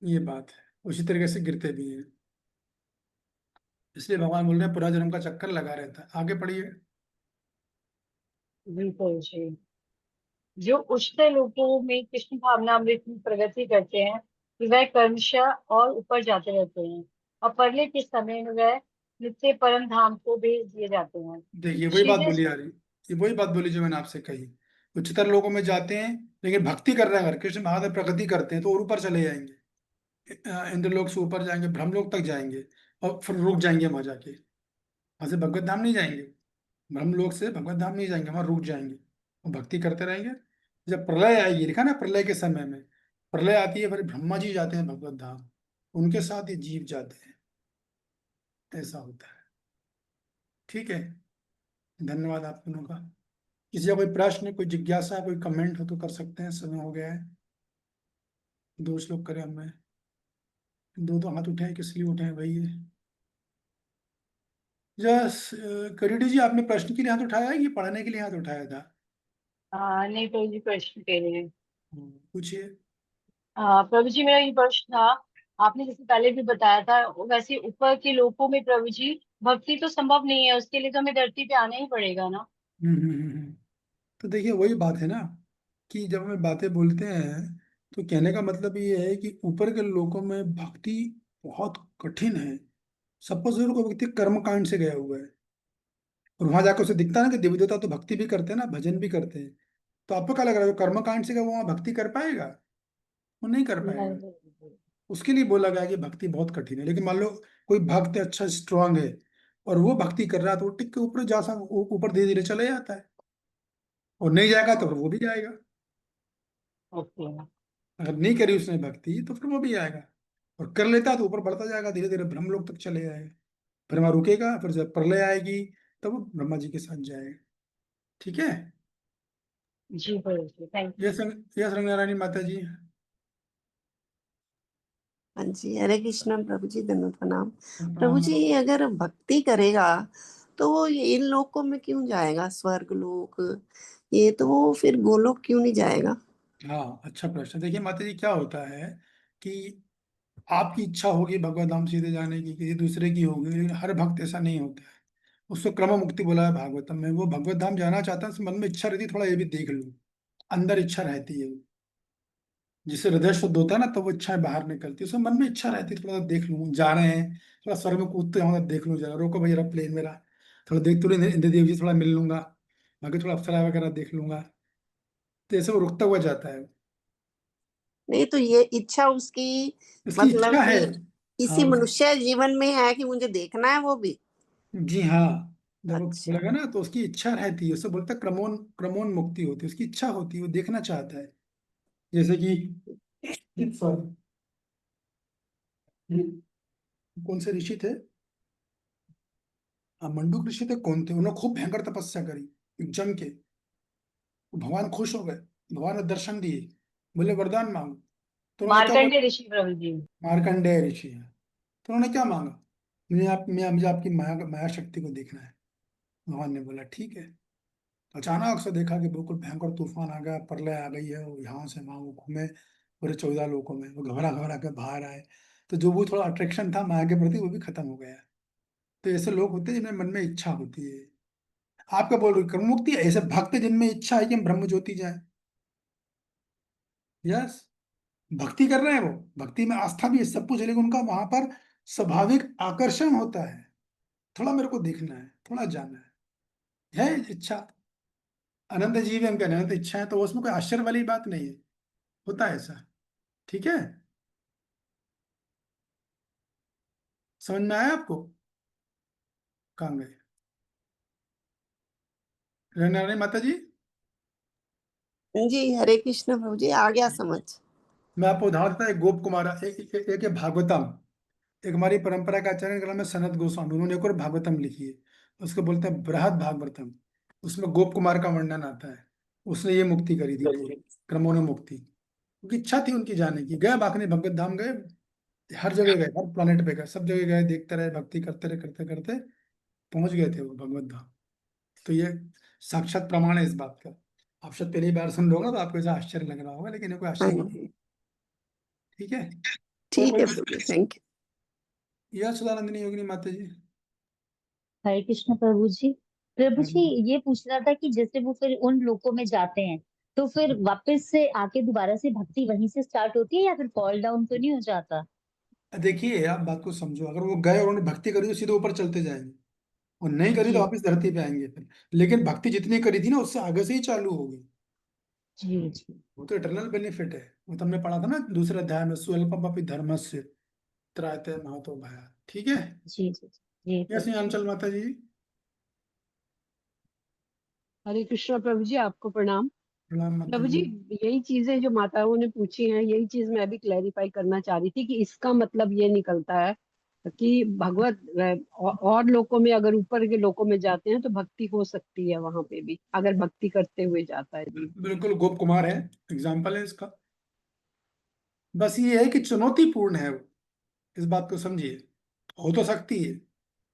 ये बात है। उसी तरीके से गिरते भी हैं, इसलिए भगवान बोल रहे हैं पूरा जन्म का चक्कर लगा रहता है। आगे पढ़िए। बिल्कुल जी। जो उच्चतर लोगों में कृष्ण भावनामृत में प्रगति करते हैं, वह क्रमशः और ऊपर जाते रहते हैं, और परले के समय में वह नित्य परम धाम को भेज दिए जाते हैं। देखिए वही बात श्रीधर बोली आ रही, ये वही बात बोली जो मैंने आपसे कही। उच्चतर लोगों में जाते हैं, लेकिन भक्ति कर रहे हैं, अगर कृष्ण महादेव प्रगति करते हैं तो और ऊपर चले जाएंगे, इंद्रलोक से ऊपर जाएंगे, ब्रह्मलोक तक जाएंगे, और फिर रुक जाएंगे वहां जाके। वहां से भगवत धाम नहीं जाएंगे, ब्रह्मलोक से भगवत धाम नहीं जाएंगे, वहां रुक जाएंगे और भक्ति करते रहेंगे। जब प्रलय आएगी, देखा ना, प्रलय के समय में प्रलय आती है, फिर ब्रह्मा जी जाते हैं भगवत धाम, उनके साथ ये जीव जाते हैं, ऐसा होता है। ठीक है, धन्यवाद आप दोनों का। किसी का कोई प्रश्न, कोई जिज्ञासा, कोई कमेंट हो तो कर सकते हैं, समय हो गया है। दो श्लोक करें हमें, दो तो हाथ उठाए, किस लिए उठाए भाई ये? यस, करीडी जी, आपने प्रश्न के लिए हाथ उठाया है कि पढ़ने के लिए हाथ उठाया था? नहीं प्रभु जी, प्रश्न के लिए। पूछिए। प्रभु जी, मेरा ये प्रश्न था, आपने जैसे पहले भी बताया था, वैसे ऊपर के लोकों में प्रभु जी भक्ति तो संभव नहीं है, उसके लिए तो हमें धरती पे आना ही पड़ेगा ना। तो देखिए वही बात है ना, कि जब हम बातें बोलते हैं तो कहने का मतलब ये है कि ऊपर के लोगों में भक्ति बहुत कठिन है। सपोज कोई व्यक्ति कर्म कांड से गया हुआ है, और वहां जाकर उसे दिखता है ना कि देवी देवता तो भक्ति भी करते हैं ना, भजन भी करते हैं, तो आपको क्या लग रहा है, कर्म कांड से गया वो वहां भक्ति कर पाएगा? वो नहीं कर नहीं, पाएगा। उसके लिए बोला गया कि भक्ति बहुत कठिन है। लेकिन मान लो कोई भक्त अच्छा स्ट्रांग है, और वो भक्ति कर रहा है, तो वो टिक के ऊपर जा ऊपर धीरे धीरे चले जाता है, और नहीं जाएगा तो फिर वो भी जाएगा। ओके। अगर नहीं करी उसने भक्ति तो फिर वो भी आएगा, और कर लेता तो ऊपर बढ़ता जाएगा, धीरे धीरे ब्रह्मलोक तक चले जाएगा। फिर वहां रुकेगा, फिर जब प्रलय आएगी तब वो ब्रह्मा जी के साथ जाएगा। ठीक है। जी प्रभु जी, थैंक यू। यस रंगनारायणी माता जी। हाँ जी, हरे कृष्ण प्रभु जी, धन्यवाद प्रणाम। प्रभु प्रणाम। जी, अगर भक्ति करेगा तो वो इन लोकों में क्यों जाएगा, स्वर्ग लोक, ये तो वो फिर गोलोक क्यों नहीं जाएगा? हाँ, अच्छा प्रश्न। देखिए माता जी, क्या होता है कि आपकी इच्छा होगी भगवत धाम सीधे जाने की, किसी दूसरे की होगी, लेकिन हर भक्त ऐसा नहीं होता है। उसको क्रम मुक्ति बोला है भागवतम में। वो भगवत धाम जाना चाहता है, उसके मन में इच्छा रहती है, थोड़ा ये भी देख लूं, अंदर इच्छा रहती है। जिससे हृदय शुद्ध होता है ना, तो वो इच्छाएं बाहर निकलती है, उसके मन में इच्छा रहती है, थोड़ा सा देख लूं, जा रहे हैं, थोड़ा स्वर्ग में कूदते हैं, देख लूं, जरा रोको भाई, जरा प्लेन मेरा, थोड़ा देख तो इंद्र देव जी थोड़ा मिल लूंगा, बाकी थोड़ा अप्सरा वगैरह देख लूंगा। तो ऐसे वो रुकता हुआ जाता है। नहीं तो ये इच्छा उसकी इसकी मतलब इच्छा है। कि हाँ इसी मनुष्य जीवन में है कि मुझे देखना है वो भी? जी हाँ, जब वो अच्छा। बोलेगा ना तो उसकी इच्छा रहती है, उससे बोलता है क्रमोन मुक्ति होती है, उसकी इच्छा होती है, वो देखना चाहता है। जैसे कि सॉरी, कौन से ऋषि थे, मंडूक ऋषि थे, कौन थे, उन्होंने खूब भयंकर तपस्या करी जम के। भगवान खुश हो गए, भगवान ने दर्शन दिए, बोले वरदान मांगो। तो उन्होंने क्या बोला? मार्कंडेय ऋषि प्रभु जी। मार्कंडेय ऋषि है। तो उन्होंने क्या मांगा? मुझे आपकी माया माया शक्ति को देखना है। भगवान ने बोला ठीक है। अचानक से देखा कि बिल्कुल भयंकर तूफान आ गया, प्रलय आ गई है, वो यहाँ से वहां वो घूमे पूरे 14 लोकों में, वो घबरा घबरा के बाहर आए। तो जो वो थोड़ा अट्रैक्शन था माया के प्रति, वो भी खत्म हो गया। तो ऐसे लोग होते हैं जिनमें मन में इच्छा होती है। आप क्या बोल रहे हो, कर्म मुक्ति? ऐसे भक्त जिनमें इच्छा है कि हम ब्रह्म ज्योति जाए। यस, भक्ति कर रहे हैं, वो भक्ति में आस्था भी है, सब कुछ है, लेकिन उनका वहां पर स्वाभाविक आकर्षण होता है, थोड़ा मेरे को देखना है, थोड़ा जाना है इच्छा। अनंत जीव हम कह रहे हैं तो इच्छा है, तो उसमें कोई आश्चर्य वाली बात नहीं है, होता है ऐसा। ठीक है, समझ में आया आपको? कहाँ गए नारायण माता जी? जी, हरे कृष्ण प्रभु जी, आ गया समझ। मैं आपको उदाहरण देता, एक गोप कुमार, एक भागवतम, एक हमारी परंपरा का आचार्य का नाम है सनत गोस्वामी, उन्होंने एक और भागवतम लिखी है, उसको बोलते हैं बृहद भागवतम। उसमें गोप कुमार का वर्णन आता है, उसने ये मुक्ति करी थी, क्रमोने मुक्ति, क्योंकि इच्छा थी उनकी जाने की। गए बाकने भगवत धाम गए, हर जगह गए, हर प्लानिट पे गए, सब जगह गए, देखते रहे, भक्ति करते रहे, करते करते पहुंच गए थे वो भगवत धाम। तो ये साक्षात प्रमाण है इस बात का। आप शायद पहली बार सुन लोगे तो आपको ऐसा आश्चर्य लग रहा होगा, लेकिन ये कोई आश्चर्य नहीं है। ठीक है, ठीक है प्रभु, थैंक यू। यह सदानंदिनी योगिनी माता जी। हरे कृष्ण प्रभु जी। प्रभु जी हम्म। ये पूछना था कि जैसे वो फिर उन लोकों में जाते हैं तो फिर वापस से आके दोबारा से भक्ति वहीं से स्टार्ट होती है या फिर फॉल डाउन तो नहीं हो जाता? देखिए आप बात को समझो, अगर वो गए और उन्होंने भक्ति करी तो सीधे ऊपर चलते जाएंगे, और नहीं करी तो जी वापस धरती पे आएंगे फिर। लेकिन भक्ति जितनी करी थी ना उससे आगे से ही चालू होगी, जी जी वो तो इटरनल बेनिफिट है। वो तो हमने पढ़ा था ना दूसरे अध्याय में, स्वल्पमपि धर्मस्य त्रायते महतो भयात्। ठीक है, जी जी जी यस अंचल माता जी। हरे कृष्णा प्रभु जी, आपको प्रणाम। प्रणाम माता प्रभु जी, जी। यही चीजें जो माताओं ने पूछी हैं, यही चीज मैं भी क्लैरिफाई करना चाह रही थी कि इसका मतलब ये निकलता है कि भगवत और लोकों में, अगर ऊपर के लोकों में जाते हैं तो भक्ति हो सकती है वहां पे भी, अगर भक्ति करते हुए जाता है। बिल्कुल, गोप कुमार है एग्जाम्पल है इसका। बस ये है कि चुनौतीपूर्ण है वो, इस बात को समझिए। हो तो सकती है,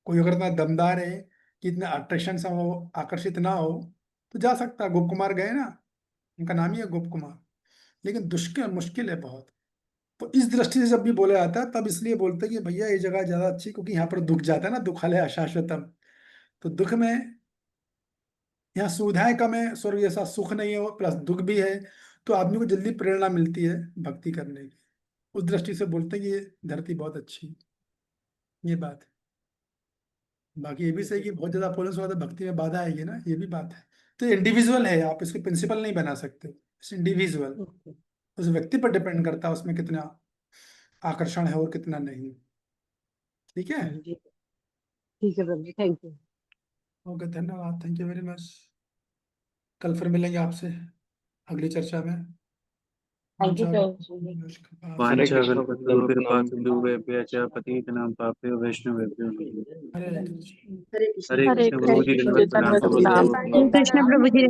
कोई अगर इतना दमदार है कि इतना अट्रैक्शन से वो आकर्षित ना हो तो जा सकता है। गोप कुमार गए ना, उनका नाम ही है गोप कुमार। लेकिन दुष्कर मुश्किल है बहुत। तो इस दृष्टि से जब भी बोला जाता है तब इसलिए बोलते हैं कि भैया ये जगह ज्यादा अच्छी, क्योंकि यहाँ पर दुख जाता है ना, दुखालय अशाश्वतम। तो दुख में यहाँ सुविधाएं कम है, स्वर्ग जैसा सुख नहीं है, प्लस दुख भी है, तो आदमी को जल्दी प्रेरणा मिलती है भक्ति करने की। उस दृष्टि से बोलते हैं कि ये धरती बहुत अच्छी है। ये बात है। बाकी ये भी सही कि बहुत ज्यादा अपोलेंस हुआ तो भक्ति में बाधा आएगी ना, ये भी बात है। तो इंडिविजुअल है, आप इसके प्रिंसिपल नहीं बना सकते। इंडिविजुअल उस व्यक्ति पर डिपेंड करता है, उसमें कितना आकर्षण है और कितना नहीं। ठीक है, ठीक है प्रभु जी, थैंक यू। ओके, धन्यवाद, थैंक यू वेरी मच। कल फिर मिलेंगे आपसे अगली चर्चा में। थैंक यू प्रभु जी। नमस्कार। वाञ्छाकल्पतरुभ्यः च पतितानां पापेभ्यो वैष्णवेभ्यो नमः। हरे हरे हरे कृष्ण प्रभु जी, कृष्ण, दंडवत प्रणाम दंडवत प्रभु जी। प्रणाम। कृष्ण प्रभु जी।